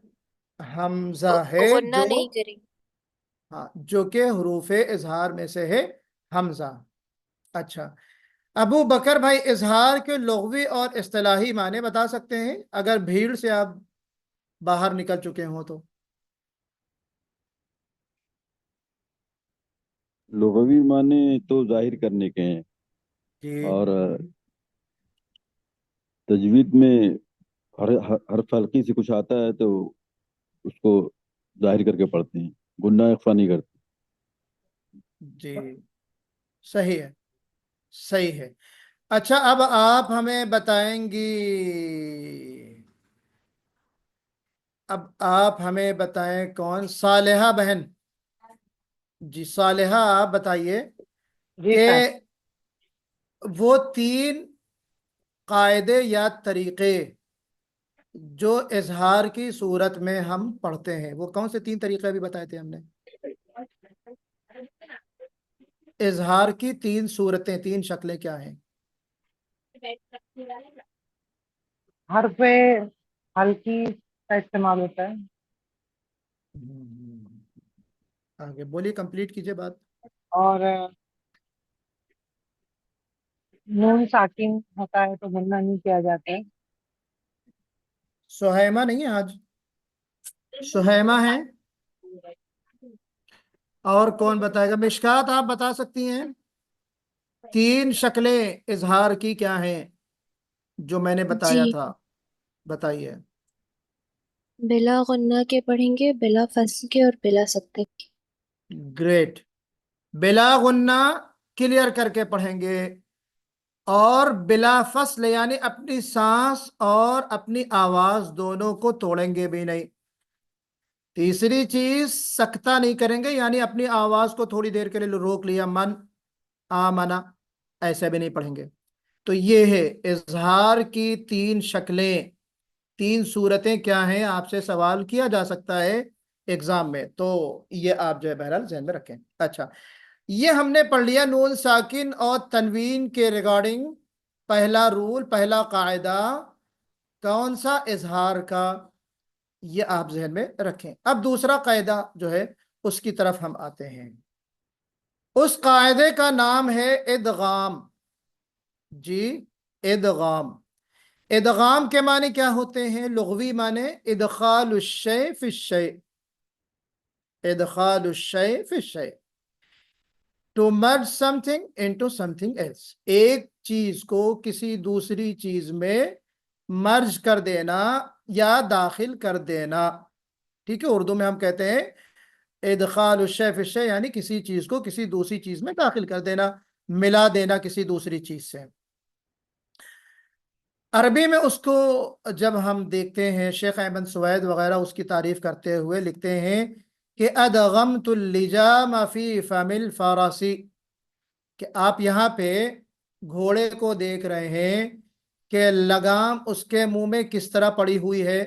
हमजा है गुन्ना जो, नहीं करेंगे। हाँ, जो के हरूफ इजहार में से है हमजा। अच्छा, अबू बकर भाई, इजहार के लुग़वी और इस्तिलाही माने बता सकते हैं अगर भीड़ से आप बाहर निकल चुके हो तो। लुग़वी माने तो जाहिर करने के हैं, जी, और तजवीद में हर हर हर हल्की से कुछ आता है तो उसको जाहिर करके पढ़ते हैं। गुन्ना इख्फा नहीं करते। जी, सही है, सही है। अच्छा, अब आप हमें बताएंगी, अब आप हमें बताएं, कौन, सालेहा बहन, जी सालेहा, आप बताइए जी सर। कि वो 3 कायदे या तरीके जो इजहार की सूरत में हम पढ़ते हैं, वो कौन से 3 तरीके अभी बताए थे हमने? इजहार की 3 सूरतें, 3 शक्लें क्या हैं? हर्फ हल्की का इस्तेमाल होता है, आगे बोलिए, कंप्लीट कीजिए बात। और नून साकिन होता है तो गुन्ना नहीं किया जाता है। सुहैमा नहीं है आज, सुहैमा है। और कौन बताएगा? मिशकात, आप बता सकती हैं 3 शक्लें इजहार की क्या हैं जो मैंने बताया जी, था, बताइए। बिला गुन्ना के पढ़ेंगे, बिला फसल के और बिला सकते के। ग्रेट। बिला गुन्ना क्लियर करके पढ़ेंगे, और बिला फसल यानी अपनी सांस और अपनी आवाज दोनों को तोड़ेंगे भी नहीं। तीसरी चीज, सकता नहीं करेंगे, यानी अपनी आवाज को थोड़ी देर के लिए रोक लिया, मन आ मना, ऐसे भी नहीं पढ़ेंगे। तो ये है इजहार की 3 शक्लें, 3 सूरतें क्या हैं, आपसे सवाल किया जा सकता है एग्जाम में, तो ये आप जो है बहरहाल ध्यान में रखें। अच्छा, ये हमने पढ़ लिया नून साकिन और तनवीन के रिगार्डिंग। पहला रूल, पहला कायदा कौन सा? इजहार का, ये आप जहन में रखें। अब दूसरा कायदा जो है उसकी तरफ हम आते हैं। उस कायदे का नाम है इदगाम। जी, इदगाम। इदगाम के माने क्या होते हैं? लुग़वी माने इदखालुश शै फिश शै, इदखालुश शै फिश शै, to merge something into something else. एक चीज को किसी दूसरी चीज में मर्ज कर देना या दाखिल कर देना। ठीक है, उर्दू में हम कहते हैं इदखालुश शै फिश शै, यानी किसी चीज को किसी दूसरी चीज में दाखिल कर देना, मिला देना किसी दूसरी चीज से। अरबी में उसको जब हम देखते हैं, शेख अहमद सुवैद वगैरह उसकी तारीफ करते हुए लिखते हैं कि अदगमतुल लिजाम फी फमिल फारसी, कि आप यहाँ पे घोड़े को देख रहे हैं कि लगाम उसके मुंह में किस तरह पड़ी हुई है।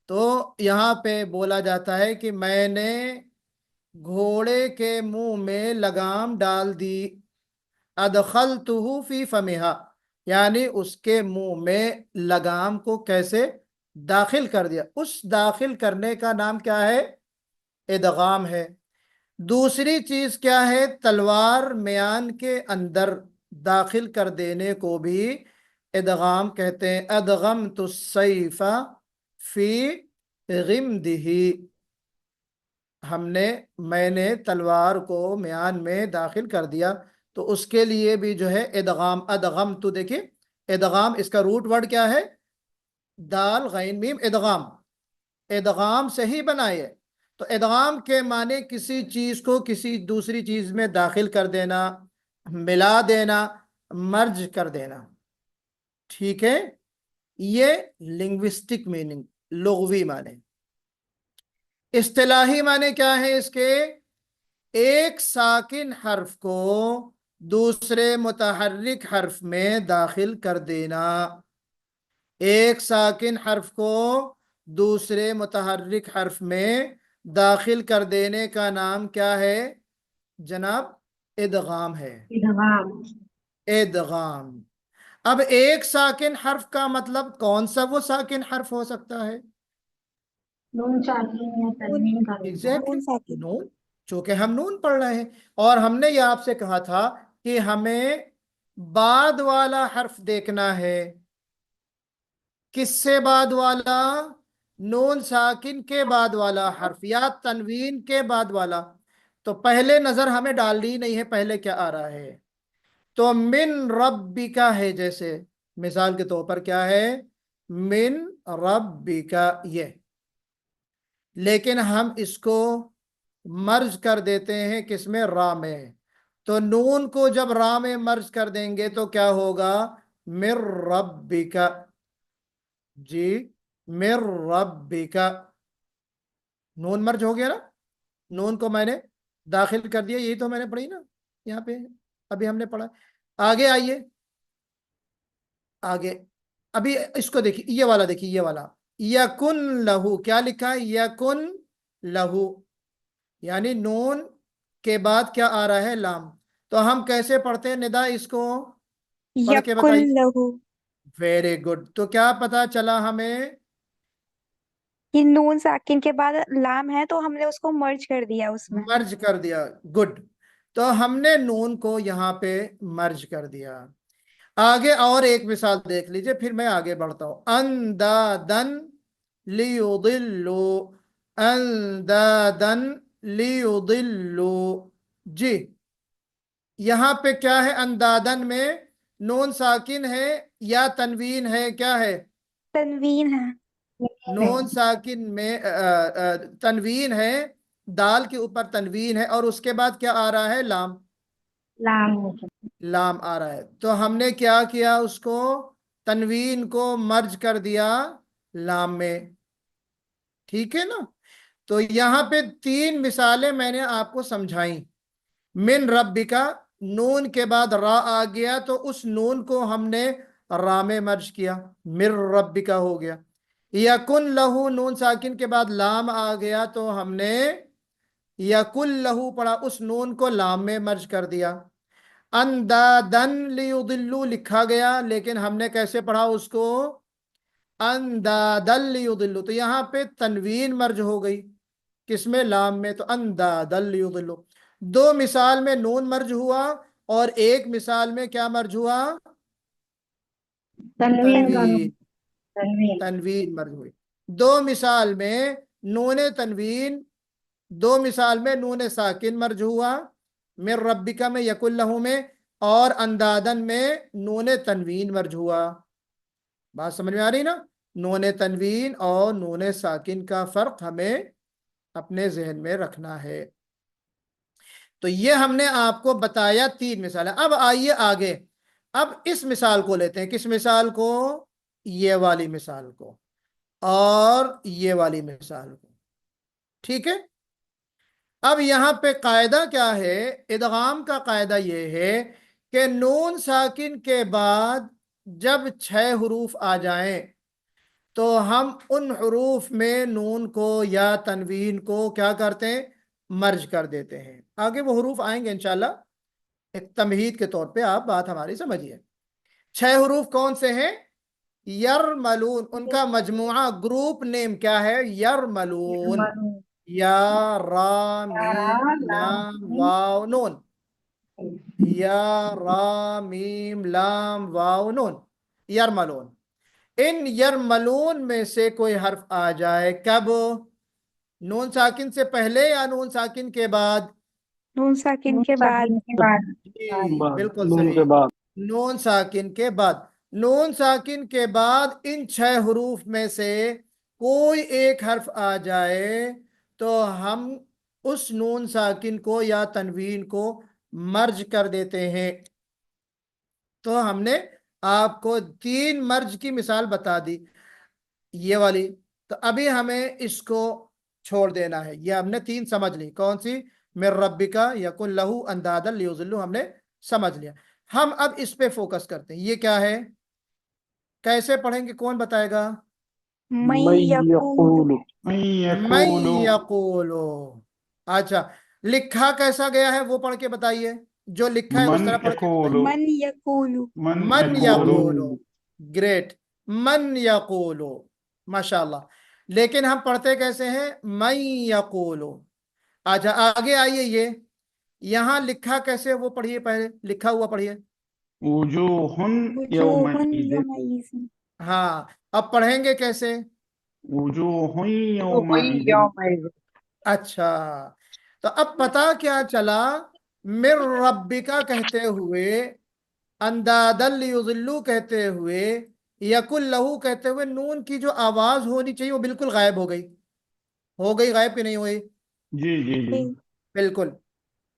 तो यहाँ पे बोला जाता है कि मैंने घोड़े के मुंह में लगाम डाल दी। अदखलतुहु फी फमिहा, यानी उसके मुंह में लगाम को कैसे दाखिल कर दिया। उस दाखिल करने का नाम क्या है? इदगाम है। दूसरी चीज क्या है? तलवार म्यान के अंदर दाखिल कर देने को भी इदगाम कहते हैं। अदगम तो सैफा फी गिमदिही, मैंने तलवार को म्यान में दाखिल कर दिया, तो उसके लिए भी जो है इदगाम। अदगम तो देखिए, इदगाम इसका रूट वर्ड क्या है? दाल गैन मीम, इदगाम, इदगाम से ही बनाए। तो इदगाम के माने किसी चीज को किसी दूसरी चीज में दाखिल कर देना, मिला देना, मर्ज कर देना। ठीक है, ये लिंग्विस्टिक मीनिंग, लुग़वी माने। इस्तिलाही माने क्या है इसके? एक साकिन हर्फ को दूसरे मुतहर्रिक हर्फ में दाखिल कर देना। एक साकिन हर्फ को दूसरे मुतहर्रिक हर्फ में दाखिल कर देने का नाम क्या है जनाब? इदगाम है, इदगाम। इदगाम। अब एक साकिन हर्फ का मतलब कौन सा वो साकिन हर्फ हो सकता है? नून साकिन या नून, तनवीन का रूप। एग्जैक्टली, नून साकिन। नून। चूंकि हम नून पढ़ रहे हैं, और हमने ये आपसे कहा था कि हमें बाद वाला हर्फ देखना है। किससे बाद वाला? नून साकिन के बाद वाला हर्फ या तनवीन के बाद वाला। तो पहले नजर हमें डालनी नहीं है, पहले क्या आ रहा है। तो मिन रब्बिका है, जैसे मिसाल के तौर पर क्या है? मिन रब्बिका, ये। लेकिन हम इसको मर्ज कर देते हैं किसमें, रा में। तो नून को जब रा में मर्ज कर देंगे तो क्या होगा, मिर रब्बिका, जी मिर रब्बिका, नून मर्ज हो गया ना, नून को मैंने दाखिल कर दिया, यही तो मैंने पढ़ी ना यहाँ पे, अभी हमने पढ़ा। आगे आइए, आगे अभी इसको देखिए, ये वाला देखिए, ये वाला यकुन लहू, क्या लिखा है, यकुन लहू, यानी नून के बाद क्या आ रहा है, लाम। तो हम कैसे पढ़ते हैं निदा, इसको पढ़ के यकुल बताइए। लहू, वेरी गुड। तो क्या पता चला हमें, ये नून साकिन के बाद लाम है तो हमने उसको मर्ज कर दिया उसमें। मर्ज कर दिया, गुड। तो हमने नून को यहाँ पे मर्ज कर दिया। आगे और एक मिसाल देख लीजिए, फिर मैं आगे बढ़ता हूं। अंदादन लियुदिल्लु, अंदादन लियुदिल्लु, जी यहाँ पे क्या है, अंदादन में नून साकिन है या तनवीन है, क्या है, तनवीन है। नून साकिन में तनवीन है, दाल के ऊपर तनवीन है, और उसके बाद क्या आ रहा है, लाम, लाम लाम आ रहा है। तो हमने क्या किया, उसको तनवीन को मर्ज कर दिया लाम में, ठीक है ना। तो यहाँ पे 3 मिसालें मैंने आपको समझाई। मिन रब्बिका, नून के बाद रा आ गया तो उस नून को हमने रा में मर्ज किया, मिर रब्बिका हो गया। यकुन लहू, नून साकिन के बाद लाम आ गया तो हमने यकुल लहू पढ़ा, उस नून को लाम में मर्ज कर दिया। अंदादन लियुदिल्लु लिखा गया, लेकिन हमने कैसे पढ़ा उसको, अंदादल लियुदिल्लु। तो यहाँ पे तनवीन मर्ज हो गई, किसमें, लाम में। तो अंदादल लियुदिल्लु, 2 मिसाल में नून मर्ज हुआ और एक मिसाल में क्या मर्ज हुआ, तनवीन का तनवीन, तनवीन तनवीन मर्ज हुई। 2 मिसाल में नून तनवीन, 2 मिसाल में नून साकिन मर्ज हुआ, मिर रब्बिका में, यकुल लहू में, और अंदादन में नून तनवीन मर्ज हुआ। बात समझ में आ रही ना, नून तनवीन और नून साकिन का फर्क हमें अपने जहन में रखना है। तो ये हमने आपको बताया 3 मिसाल। अब आइए आगे, अब इस मिसाल को लेते हैं, किस मिसाल को, ये वाली मिसाल को और ये वाली मिसाल को, ठीक है। अब यहाँ पे कायदा क्या है, इदगाम का कायदा ये है कि नून साकिन के बाद जब 6 हरूफ आ जाएं तो हम उन हरूफ में नून को या तनवीन को क्या करते हैं, मर्ज कर देते हैं। आगे वो हरूफ आएंगे इंशाल्लाह, एक तमहीद के तौर पे आप बात हमारी समझिए। 6 हरूफ कौन से हैं, यरमलून, उनका मजमुआ ग्रुप नेम क्या है, यरमलून, या रा मीम लाम वाव नून, या रा मीम लाम वाव नून, यरमलून। इन यरमलून में से कोई हर्फ आ जाए, कब, नून साकिन से पहले या नून साकिन के बाद, नून साकिन के बाद। के बाद जी बाद, बिल्कुल नून सही, के बाद। नून साकिन के बाद। नून साकिन के बाद इन 6 हरूफ में से कोई एक हर्फ आ जाए तो हम उस नून साकिन को या तनवीन को मर्ज कर देते हैं। तो हमने आपको 3 मर्ज की मिसाल बता दी, ये वाली। तो अभी हमें इसको छोड़ देना है, ये हमने 3 समझ ली, कौन सी, मिर रब्बिका, यकुन लहू, अंदादल लियुदिल्लु, हमने समझ लिया। हम अब इस पे फोकस करते हैं, ये क्या है, कैसे पढ़ेंगे, कौन बताएगा, मैं मैं यकूल, यकूलु, मैं यकूलो। अच्छा, लिखा कैसा गया है वो पढ़ के बताइए, जो लिखा है उस मन तरह पढ़ के बताइए। मन यकूलु, मन यकूलो, ग्रेट, मन यकूलो, माशाल्लाह। लेकिन हम पढ़ते कैसे हैं, मैं यकूलो। अच्छा आगे आइए, ये यहाँ लिखा कैसे है वो पढ़िए, पहले लिखा हुआ पढ़िए। वजूहुन वजूहुन यौमइज़, यौमइज़, हाँ, अब पढ़ेंगे कैसे, वजूहुन तो वही यौमइज़। यौम है। अच्छा। तो अब पता क्या चला, मिर रब्बिका कहते हुए, अंदादल लियुदिल्लु कहते हुए, यकुल लहू कहते हुए, नून की जो आवाज होनी चाहिए वो बिल्कुल गायब हो गई। हो गई गायब कि नहीं हुई, जी जी जी। बिल्कुल,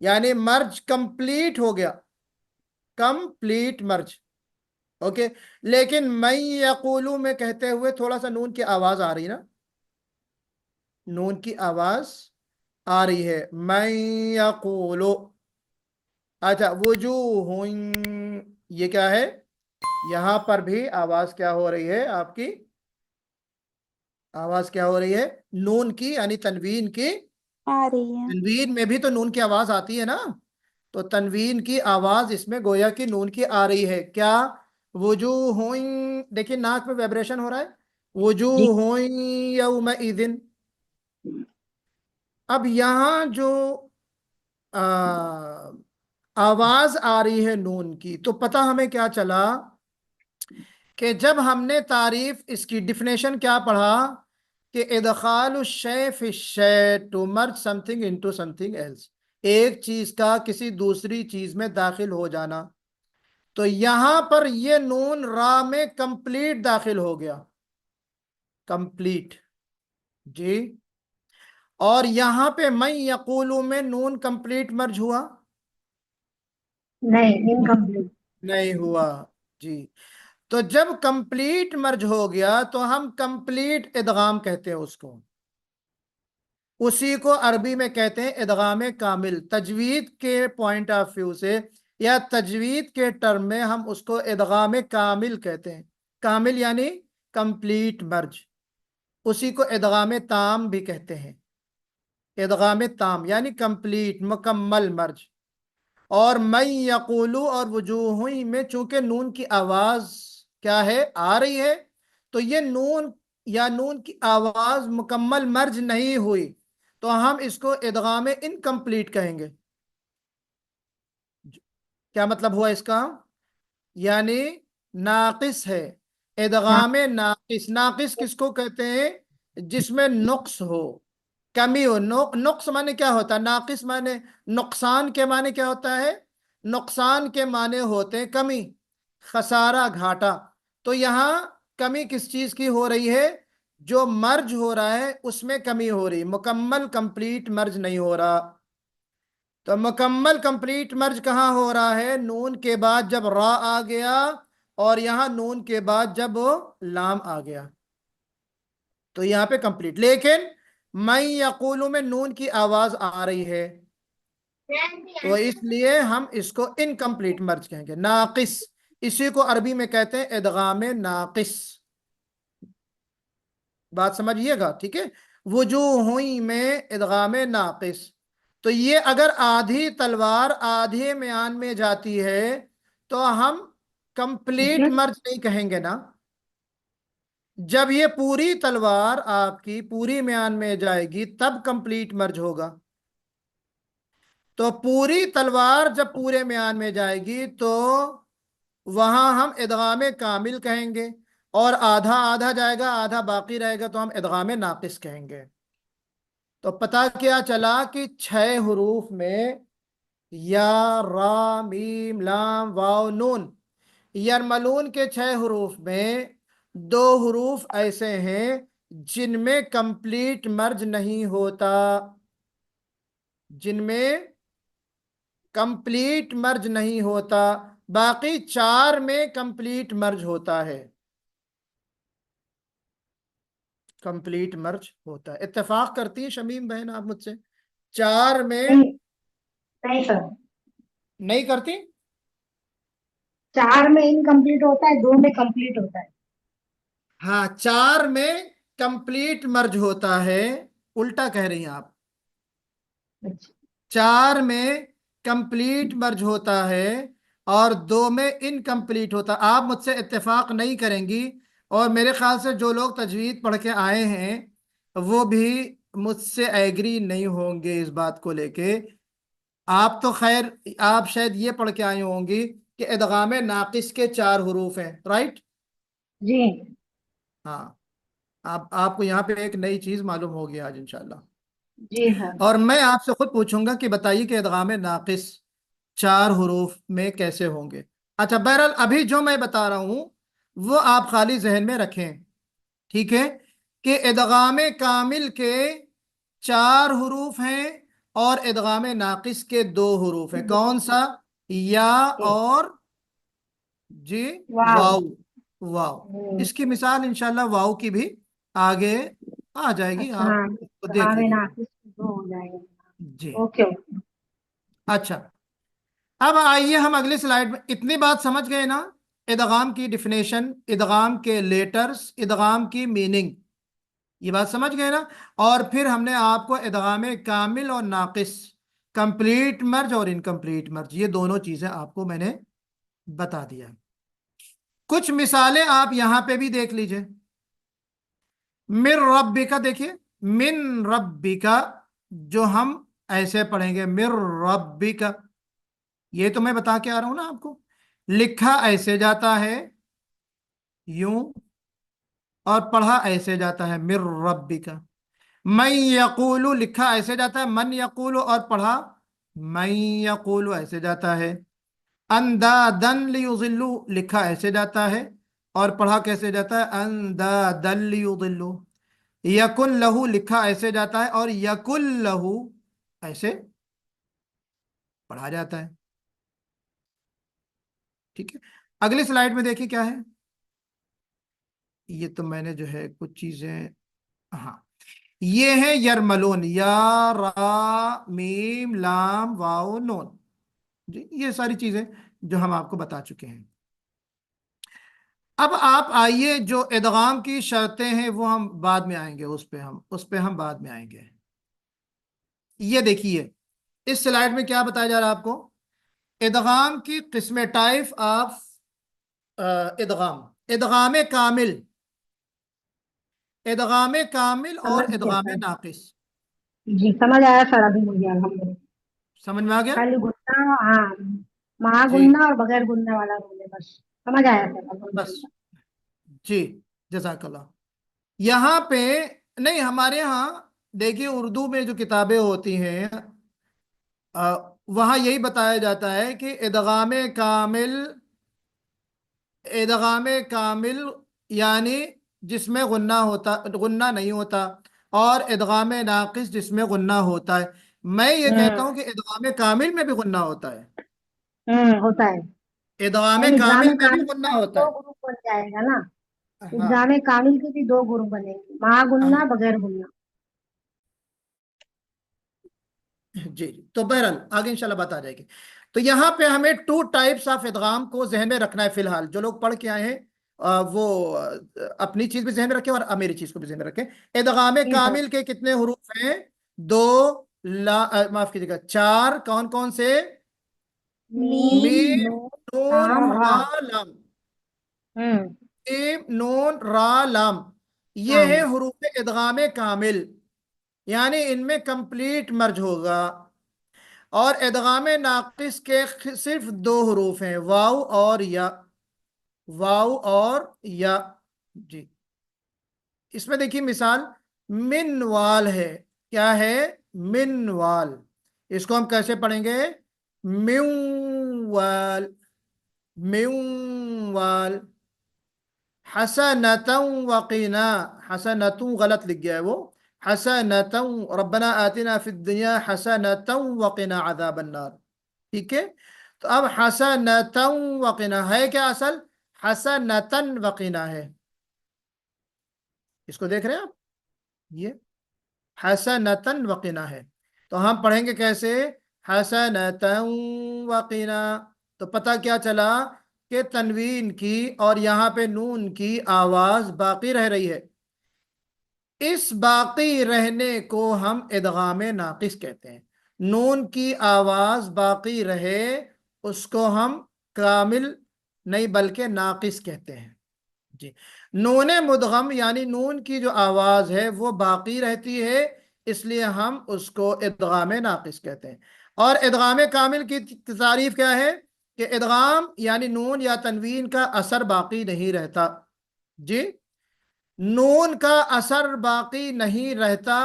यानी मर्ज कंप्लीट हो गया, कंप्लीट मर्ज। ओके, लेकिन मैं यकूलू में कहते हुए थोड़ा सा नून की आवाज आ रही ना, नून की आवाज आ रही है, मैं यकूलू। अच्छा, वुजूहुन, ये क्या है, यहां पर भी आवाज क्या हो रही है आपकी, आवाज क्या हो रही है, नून की, यानी तनवीन की। आ रही है। तनवीन में भी तो नून की आवाज आती है ना, तो तनवीन की आवाज इसमें गोया कि नून की आ रही है। क्या, वुजूहुन, देखिए नाक में वाइब्रेशन हो रहा है, वुजूहुन यौमइज़िन। अब यहां जो आ, आवाज आ रही है नून की, तो पता हमें क्या चला कि जब हमने तारीफ, इसकी डिफिनेशन क्या पढ़ा, कि इदखाल शय फी शय, to merge something into something else, एक चीज का किसी दूसरी चीज में दाखिल हो जाना। तो यहां पर ये नून रा में कंप्लीट दाखिल हो गया, कंप्लीट जी। और यहां पे मैं यकूलू में नून कंप्लीट मर्ज हुआ, नहीं, इनकम्प्लीट। नहीं हुआ जी। तो जब कंप्लीट मर्ज हो गया तो हम कंप्लीट इदगाम कहते हैं उसको, उसी को अरबी में कहते हैं इदगाम कामिल। तजवीद के पॉइंट ऑफ व्यू से या तजवीद के टर्म में हम उसको इदगाम कामिल कहते हैं। कामिल यानी कंप्लीट मर्ज, उसी को इदगाम ताम भी कहते हैं। इदगाम ताम यानी कंप्लीट, मुकम्मल मर्ज। और मैं यकूलू और वजूहुई में चूंकि नून की आवाज क्या है, आ रही है, तो ये नून या नून की आवाज मुकम्मल मर्ज नहीं हुई, तो हम इसको इदगाम इनकम्प्लीट कहेंगे। क्या मतलब हुआ इसका, यानी नाकिस है, इदगाम नाकिस। नाकिस किसको कहते हैं, जिसमें नुक्स हो, कमी हो। नुक्स माने क्या होता है, नाकिस माने नुकसान के माने क्या होता है, नुकसान के माने होते हैं कमी, खसारा, घाटा। तो यहाँ कमी किस चीज की हो रही है, जो मर्ज हो रहा है उसमें कमी हो रही, मुकम्मल कंप्लीट मर्ज नहीं हो रहा। तो मुकम्मल कंप्लीट मर्ज कहाँ हो रहा है, नून के बाद जब रा आ गया, और यहाँ नून के बाद जब लाम आ गया, तो यहाँ पे कंप्लीट। लेकिन मैं यकूलू में नून की आवाज आ रही है, तो इसलिए हम इसको इनकम्प्लीट मर्ज कहेंगे, नाकिस। इसी को अरबी में कहते हैं इदगाम नाकिस। बात समझिएगा, ठीक है। वुजूहुई में इदगाम नाकिस। तो ये अगर आधी तलवार आधे म्यान में जाती है तो हम कंप्लीट मर्ज नहीं कहेंगे ना। जब ये पूरी तलवार आपकी पूरी म्यान में जाएगी तब कंप्लीट मर्ज होगा। तो पूरी तलवार जब पूरे म्यान में जाएगी तो वहां हम इदगाम कामिल कहेंगे, और आधा आधा जाएगा आधा बाकी रहेगा तो हम इदगाम नाकिस कहेंगे। तो पता क्या चला कि 6 हरूफ में या, रा, मीम, लाम, वाव, नून, यरमलून के 6 हरूफ में 2 हरूफ ऐसे हैं जिनमें कंप्लीट मर्ज नहीं होता, जिनमें कंप्लीट मर्ज नहीं होता। बाकी 4 में कंप्लीट मर्ज होता है, कंप्लीट मर्ज होता है। इत्तेफाक करती है शमीम बहन आप मुझसे, 4 में नहीं, नहीं सर, नहीं करती। 4 में इनकम्प्लीट होता है, 2 में कंप्लीट होता है। हाँ, 4 में कंप्लीट मर्ज होता है, उल्टा कह रही हैं आप। 4 में कंप्लीट मर्ज होता है और 2 में इनकम्प्लीट होता। आप मुझसे इत्तेफाक नहीं करेंगी, और मेरे ख्याल से जो लोग तजवीद पढ़ के आए हैं वो भी मुझसे एग्री नहीं होंगे इस बात को लेके। आप तो खैर, आप शायद ये पढ़ के आई होंगी कि इदगाम नाकिस के 4 हरूफ हैं, राइट। जी हाँ, आप आपको यहाँ पे एक नई चीज मालूम होगी आज इंशाल्लाह। जी हाँ। और मैं आपसे खुद पूछूंगा कि बताइए कि इदगाम नाकिस 4 हरूफ में कैसे होंगे। अच्छा, बहरहाल अभी जो मैं बता रहा हूं वो आप खाली जहन में रखें, ठीक है, कि इदगाम कामिल के 4 حروف ہیں اور ادغام ناقص کے 2 حروف ہیں. کون سا؟ یا اور جی واو. واو اس کی مثال انشاءاللہ واو کی بھی آگے آ جائے گی, اچھا آپ ہاں اس کو دیکھ ہمیں لیجیے. ناقص دو ہو جائے گا. جی اوکے اوکے. اچھا, اب آئیے ہم اگلی سلائیڈ میں. اتنی بات سمجھ گئے نا؟ ادغام کی ڈیفینیشن, ادغام کے لیٹرز, ادغام کی میننگ, یہ بات سمجھ گئے نا؟ اور پھر ہم نے آپ کو ادغام کامل اور ناقص, کمپلیٹ مرج اور انکمپلیٹ مرج, یہ دونوں چیزیں آپ کو میں نے بتا دیا. کچھ مثالیں آپ یہاں پہ بھی دیکھ لیجئے. من ربک, دیکھیے من ربک, جو ہم ایسے پڑھیں گے من ربک, یہ تو میں بتا کے آ رہا ہوں نا آپ کو. لکھا ایسے جاتا ہے یوں, اور پڑھا ایسے جاتا ہے من ربک. من یقول, لکھا ایسے جاتا ہے من یقول, اور پڑھا من یقول ایسے جاتا ہے. اندادن لیضلوا, لکھا ایسے جاتا ہے اور پڑھا کیسے جاتا ہے اندادن لیضلوا. یکن لہو, لکھا ایسے جاتا ہے اور یکن لہو ایسے پڑھا جاتا ہے. ٹھیک ہے, اگلی سلائیڈ میں دیکھیں کیا ہے. یہ تو میں نے جو ہے کچھ چیزیں, ہاں یہ ہے یرملون, یا را میم لام واو نون, جی یہ ساری چیزیں جو ہم آپ کو بتا چکے ہیں. اب آپ آئیے, جو ادغام کی شرطیں ہیں وہ ہم بعد میں آئیں گے, اس پہ ہم بعد میں آئیں گے. یہ دیکھیے اس سلائیڈ میں کیا بتایا جا رہا ہے آپ کو. ادغام کی قسمیں, ٹائپ آف ادغام, ادغام کامل, ادغام کامل اور سمجھ گیا ادغام سر. ناقص. جی سمجھ آیا سر, ابھی مجھے الحمدللہ. سمجھ میں آ گیا؟ خالی گننا, ہاں مہا جی گننا اور بغیر گننے والا رول ہے, بس سمجھ آیا سر بس, الحمدللہ. جی جزاک اللہ. یہاں پہ نہیں, ہمارے ہاں دیکھیے اردو میں جو کتابیں ہوتی ہیں وہاں یہی بتایا جاتا ہے کہ ادغام کامل, ادغام کامل یعنی جس میں غنہ ہوتا, غنہ نہیں ہوتا, اور ادغام ناقص جس میں غنہ ہوتا ہے. میں یہ کہتا ہوں کہ ادغام کامل میں بھی غنہ ہوتا ہے, ہوتا ہے. ادغام یعنی کامل ایگزام میں بھی کامل غنہ کا بھی ہوتا دو ہے. گروپ بن جائے گا نا. ہاں ایگزام کامل کے بھی دو گروپ بنے گے, مہا گننا بغیر گننا. جی تو بہرحال آگے انشاءاللہ بات آ جائے گی. تو یہاں پہ ہمیں 2 ٹائپس آف ادغام کو ذہن میں رکھنا ہے فی الحال. جو لوگ پڑھ کے آئے ہیں وہ اپنی چیز بھی ذہن میں رکھیں اور میری چیز کو بھی ذہن میں رکھیں. ادغام جی سر. کامل کے کتنے حروف ہیں؟ 2, معاف کیجیے گا 4. کون کون سے؟ میم میم نون نون لام را. را لام, میم نون را لام, یہ ہاں ہے حروف ادغام کامل, یعنی ان میں کمپلیٹ مرج ہوگا. اور ادغام ناقص کے صرف 2 حروف ہیں, واو اور یا, واو اور یا. جی اس میں دیکھیے مثال من وال ہے. کیا ہے؟ من وال. اس کو ہم کیسے پڑھیں گے؟ میون وال, میون وال. حسنتاً وقنا, حسنتاً غلط لکھ گیا ہے وہ, حسنتاً, ربنا آتنا فی الدنیا حسنتاً وقنا عذاب النار. ٹھیک ہے, تو اب حسنتاً وقنا ہے کیا اصل؟ حسنتاً وقنا ہے. اس کو دیکھ رہے ہیں آپ, یہ حسنتاً وقنا ہے. تو ہم پڑھیں گے کیسے؟ حسنتاً وقنا. تو پتہ کیا چلا کہ تنوین کی اور یہاں پہ نون کی آواز باقی رہ رہی ہے. اس باقی رہنے کو ہم ادغام ناقص کہتے ہیں. نون کی آواز باقی رہے اس کو ہم کامل نہیں بلکہ ناقص کہتے ہیں. جی, نون مدغم یعنی نون کی جو آواز ہے وہ باقی رہتی ہے, اس لیے ہم اس کو ادغام ناقص کہتے ہیں. اور ادغام کامل کی تعریف کیا ہے؟ کہ ادغام یعنی نون یا تنوین کا اثر باقی نہیں رہتا. جی, نون کا اثر باقی نہیں رہتا,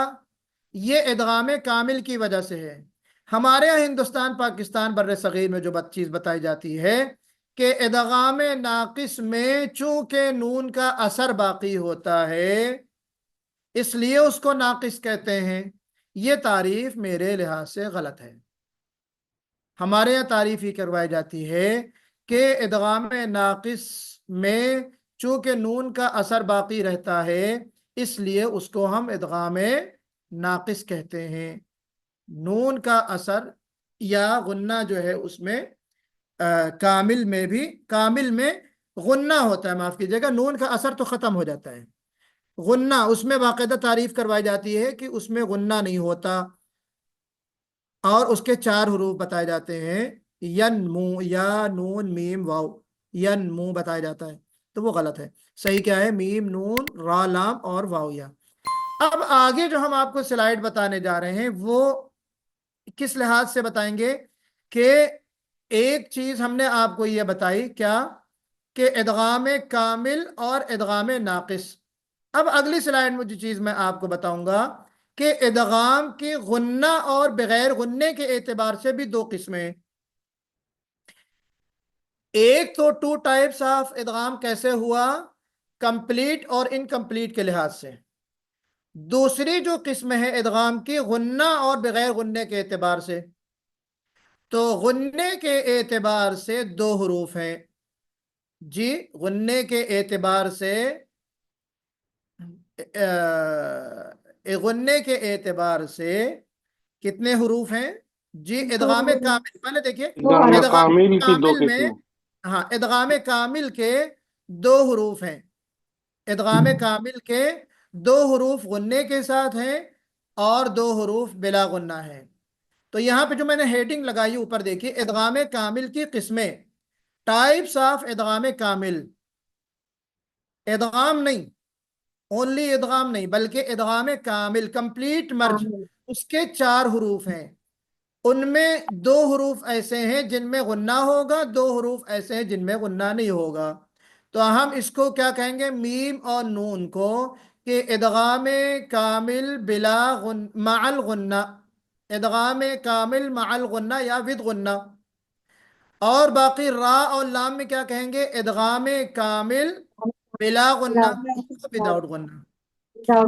یہ ادغام کامل کی وجہ سے ہے. ہمارے ہندوستان پاکستان بر صغیر میں جو چیز بتائی جاتی ہے کہ ادغام ناقص میں چونکہ نون کا اثر باقی ہوتا ہے اس لیے اس کو ناقص کہتے ہیں. یہ تعریف میرے لحاظ سے غلط ہے. ہمارے یہاں تعریف ہی کروائی جاتی ہے کہ ادغام ناقص میں چونکہ نون کا اثر باقی رہتا ہے اس لیے اس کو ہم ادغام ناقص کہتے ہیں. نون کا اثر یا غنہ جو ہے اس میں کامل میں غنہ ہوتا ہے، معاف کیجیے گا، نون کا اثر تو ختم ہو جاتا ہے. غنہ اس میں باقاعدہ تعریف کروائی جاتی ہے کہ اس میں غنہ نہیں ہوتا اور اس کے 4 حروف بتائے جاتے ہیں، ینمو، یا نون میم واو، ینمو بتایا جاتا ہے، تو وہ غلط ہے. صحیح کیا ہے؟ میم نون را لام اور واو یا. اب آگے جو ہم آپ کو سلائیڈ بتانے جا رہے ہیں وہ کس لحاظ سے بتائیں گے کہ ایک چیز ہم نے آپ کو یہ بتائی کیا کہ ادغام کامل اور ادغام ناقص. اب اگلی سلائیڈ میں جو چیز میں آپ کو بتاؤں گا کہ ادغام کے غنہ اور بغیر غننے کے اعتبار سے بھی 2 قسمیں. ایک تو 2 ٹائپس آف ادغام کیسے ہوا، کمپلیٹ اور انکمپلیٹ کے لحاظ سے. دوسری جو قسم ہے ادغام کی غنہ اور بغیر غننے کے اعتبار سے، تو غننے کے اعتبار سے 2 حروف ہیں جی. غننے کے اعتبار سے غننے کے اعتبار سے کتنے حروف ہیں جی؟ ادغام کامل، پہلے دیکھیے ادغام ادغام کامل کی 2 کامل میں، قسمیں. ہاں ادغام کامل کے 2 حروف ہیں. ادغام کامل کے 2 حروف غننے کے ساتھ ہیں اور 2 حروف بلا غنہ ہیں. تو یہاں پہ جو میں نے ہیڈنگ لگائی اوپر دیکھیے، ادغام کامل کی قسمیں، ٹائپس آف ادغام کامل. ادغام نہیں، اونلی ادغام نہیں، بلکہ ادغام کامل، کمپلیٹ مرج، اس کے 4 حروف ہیں. ان میں 2 حروف ایسے ہیں جن میں غنہ ہوگا، 2 حروف ایسے ہیں جن میں غنہ نہیں ہوگا. تو ہم اس کو کیا کہیں گے؟ میم اور نون کو کہ ادغام کامل بلا مع الغنہ، ادغام کامل مع الغنہ یا ود غنہ. اور باقی را اور لام میں کیا کہیں گے؟ ادغام کامل بلا غنہ، وداؤٹ غنہ.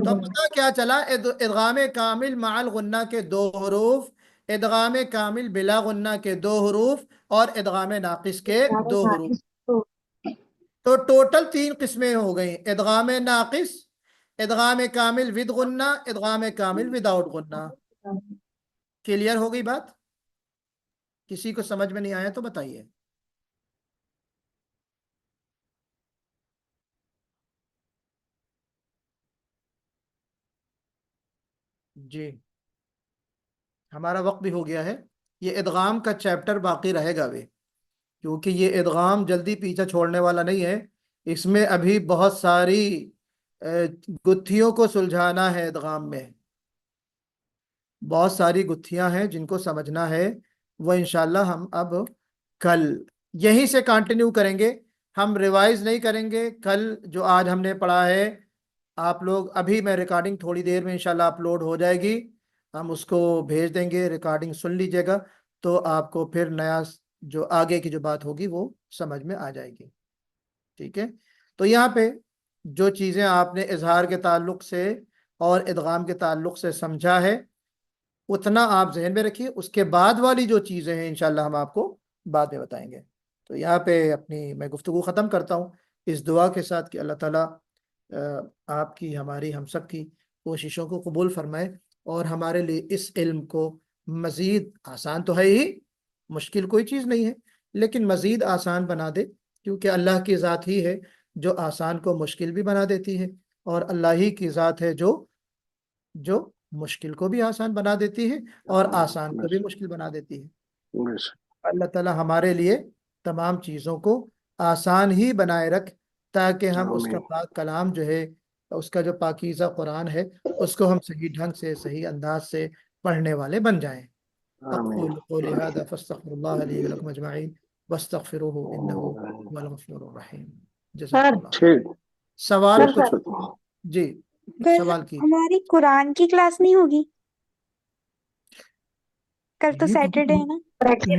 تو پتہ کیا چلا؟ ادغام کامل مع الغنہ کے 2 حروف، ادغام کامل بلا غنہ کے 2 حروف اور ادغام ناقص کے 2 حروف. تو ٹوٹل 3 قسمیں ہو گئیں: ادغام ناقص، ادغام کامل ود غنہ، ادغام کامل وداؤٹ غنہ. کلیئر ہو گئی بات؟ کسی کو سمجھ میں نہیں آیا تو بتائیے. جی ہمارا وقت بھی ہو گیا ہے. یہ ادغام کا چیپٹر باقی رہے گا بھی، کیونکہ یہ ادغام جلدی پیچھے چھوڑنے والا نہیں ہے. اس میں ابھی بہت ساری گتھیوں کو سلجھانا ہے. ادغام میں بہت ساری گتھیاں ہیں جن کو سمجھنا ہے. وہ انشاءاللہ ہم اب کل یہیں سے کنٹینیو کریں گے. ہم ریوائز نہیں کریں گے. کل جو آج ہم نے پڑھا ہے آپ لوگ، ابھی میں ریکارڈنگ تھوڑی دیر میں انشاءاللہ اپلوڈ ہو جائے گی، ہم اس کو بھیج دیں گے. ریکارڈنگ سن لیجئے گا تو آپ کو پھر نیا جو آگے کی جو بات ہوگی وہ سمجھ میں آ جائے گی. ٹھیک ہے؟ تو یہاں پہ جو چیزیں آپ نے اظہار کے تعلق سے اور ادغام کے تعلق سے سمجھا ہے اتنا آپ ذہن میں رکھیے. اس کے بعد والی جو چیزیں ہیں انشاءاللہ ہم آپ کو بعد میں بتائیں گے. تو یہاں پہ اپنی میں گفتگو ختم کرتا ہوں اس دعا کے ساتھ کہ اللہ تعالیٰ آپ کی، ہماری، ہم سب کی کوششوں کو قبول فرمائے اور ہمارے لیے اس علم کو مزید آسان تو ہے ہی، مشکل کوئی چیز نہیں ہے، لیکن مزید آسان بنا دے، کیونکہ اللہ کی ذات ہی ہے جو آسان کو مشکل بھی بنا دیتی ہے، اور اللہ ہی کی ذات ہے جو مشکل کو بھی آسان بنا دیتی ہے اور آسان کو بھی مشکل بنا دیتی ہے. اللہ تعالیٰ ہمارے لیے تمام چیزوں کو آسان ہی بنائے رکھ تاکہ ہم اس کا پاک کلام جو ہے، اس کا جو پاکیزہ قرآن ہے، اس کو ہم صحیح ڈھنگ سے، صحیح انداز سے پڑھنے والے بن جائیں. اقول قولی هذا فاستغفر الله لي ولكم اجمعین واستغفروه انه هو الغفور الرحیم. جزاک اللہ. ٹھیک. سوال سر، کچھ؟ جی پھر سوال کی. ہماری قرآن کی کلاس نہیں ہوگی؟ کل تو یہ سیٹرڈے ہے نا.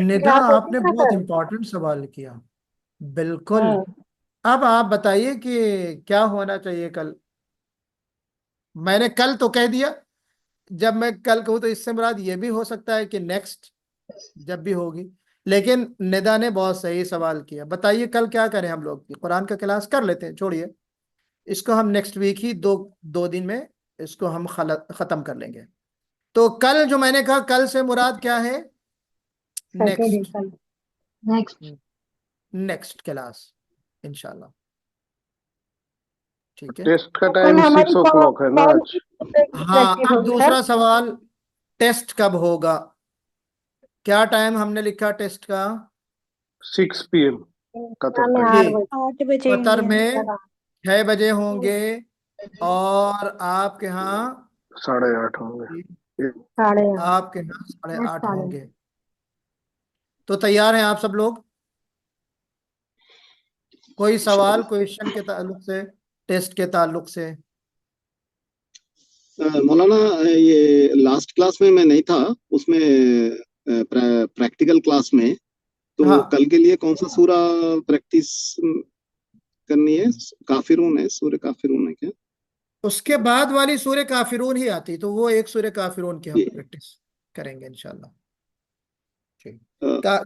ندا آپ نے بہت امپورٹنٹ سوال کیا. بالکل. اب آپ بتائیے کہ کیا ہونا چاہیے کل. میں نے کل تو کہہ دیا جب میں کل کہوں تو اس سے مراد یہ بھی ہو سکتا ہے کہ نیکسٹ جب بھی ہوگی، لیکن ندا نے بہت صحیح سوال کیا. بتائیے کل کیا کریں ہم لوگ؟ قرآن کا کلاس کر لیتے ہیں، چھوڑیے اس کو، ہم نیکسٹ ویک ہی دو دن میں اس کو ہم ختم کر لیں گے. تو کل جو میں نے کہا، کل سے مراد کیا ہے؟ نیکسٹ نیکسٹ کلاس انشاءاللہ. ٹھیک ہے. ٹیسٹ کا ٹائم 6 o'clock ہے نا آج؟ ہاں، اب دوسرا سوال، ٹیسٹ کب ہوگا؟ کیا ٹائم ہم نے لکھا ٹیسٹ کا؟ 6 PM قطر ٹائم. 8 بجے قطر میں 6 بجے ہوں گے، اور آپ کے ہاں 8:30 ہوں گے. آپ کے ہاں 8:30 ہوں گے. تو تیار ہیں آپ سب لوگ؟ کوئی سوال کویشچن کے تعلق سے، ٹیسٹ کے تعلق سے؟ مولانا یہ لاسٹ کلاس میں نہیں تھا، اس میں پریکٹیکل کلاس میں، تو ہاں. کل کے لیے کون سا سورہ پریکٹس کرنی ہے؟ کافرون ہے، سورہ کافرون ہے کیا؟ اس کے بعد والی سورہ کافرون ہی آتی، تو وہ ایک سورہ کافرون کی ہم پریکٹس کریں گے انشاءاللہ.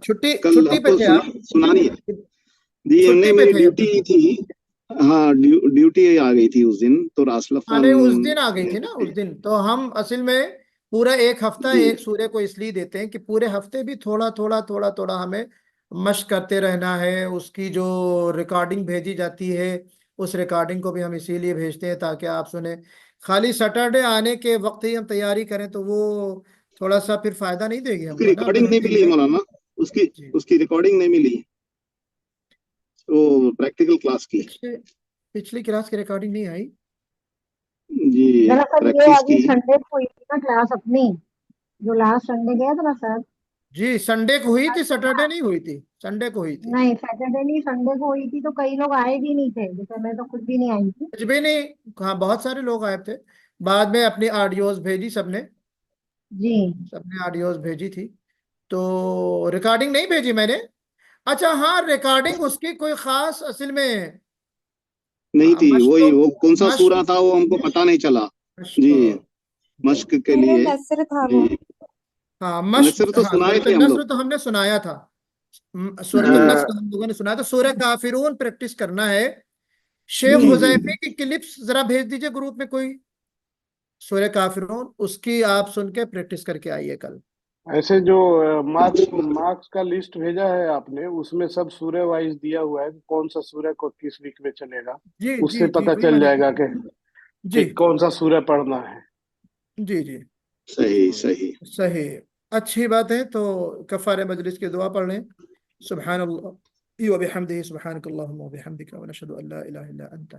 چھٹی کل ہم پہ کو تھے آپ؟ سنانی ہے جی. چھٹی پہ میری تھے؟ ڈیوٹی تھی. ہاں ڈیوٹی آ گئی تھی اس دن، تو راسل اس دن آ گئی تھی نا اس دن. تو ہم اصل میں پورا ایک ہفتہ جی. ایک سورے کو اس لیے دیتے ہیں کہ پورے ہفتے بھی تھوڑا تھوڑا تھوڑا تھوڑا ہمیں مشق کرتے رہنا ہے. اس کی جو ریکارڈنگ بھیجی جاتی ہے، اس ریکارڈنگ کو بھی ہم اسی لیے بھیجتے ہیں تاکہ آپ سنیں. خالی سیٹرڈے آنے کے وقت ہی ہم تیاری کریں تو وہ تھوڑا سا پھر فائدہ نہیں دے گی ہم کو نا. ریکارڈنگ نہیں ملی مولانا، اس کی ریکارڈنگ نہیں ملی، وہ پریکٹیکل کلاس کی. پچھلی کلاس کی ریکارڈنگ نہیں آئی جی. دراصل یہ پریکٹس ابھی کی. سنڈے کو ہوئی تھی نا کلاس اپنی، جو لاسٹ سنڈے گیا تھا نا سر. جی. سنڈے کو ہوئی تھی، سیٹرڈے نہیں ہوئی تھی. سنڈے کو ہوئی تھی. نہیں سیٹرڈے نہیں، سنڈے کو ہوئی تھی. تو کئی لوگ آئے بھی نہیں تھے، جیسے میں تو خود بھی نہیں آئی تھی. کچھ بھی نہیں. ہاں بہت سارے لوگ آئے تھے. بعد میں اپنی آڈیوز بھیجی سب نے، جی سب نے آڈیوز بھیجی تھی. تو ریکارڈنگ نہیں بھیجی میں نے. اچھا ہاں، ریکارڈنگ اس کی کوئی خاص اصل میں نہیں تھی. مشق وہ کون سا مشق سورہ تھا وہ ہم کو پتہ نہیں چلا. جی. مشق کے لیے. نصر تھا وہ. جی. ہاں مشق. نصر تو ہاں سنائے سورۃ تھے ہم النصر لوگ. تو ہم نے سنایا تھا. سورۃ النصر ہم لوگوں نے سنایا تھا. سورہ کافرون پریکٹس کرنا ہے. شیخ حذیفی کی کلپس ذرا بھیج دیجئے گروپ میں کوئی. سورہ کافرون اس کی آپ سن کے پریکٹس کر کے آئیے کل. ایسے جو مارکس کا لسٹ بھیجا ہے آپ نے، اس میں سب سورہ وائز دیا ہوا ہے کہ کون سا سورہ کو کس ویک میں چلے گا. جی اس جی سے جی پتہ وہی چل میں نے جائے گا کہ جی کون سا سورہ پڑھنا ہے. جی جی صحیح صحیح. صحیح. اچھی بات ہے. تو کفارہ مجلس کی دعا پڑھ لیں. سبحان اللہ وبحمدہ، سبحانک اللہم وبحمدک، ونشہد ان لا الہ الا انت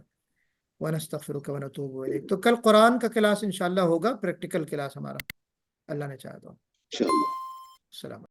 ونستغفرک ونتوب الیک. تو کل قرآن کا کلاس انشاءاللہ ہوگا، پریکٹیکل کلاس ہمارا، اللہ نے چاہا تو. انشاءاللہ. السلام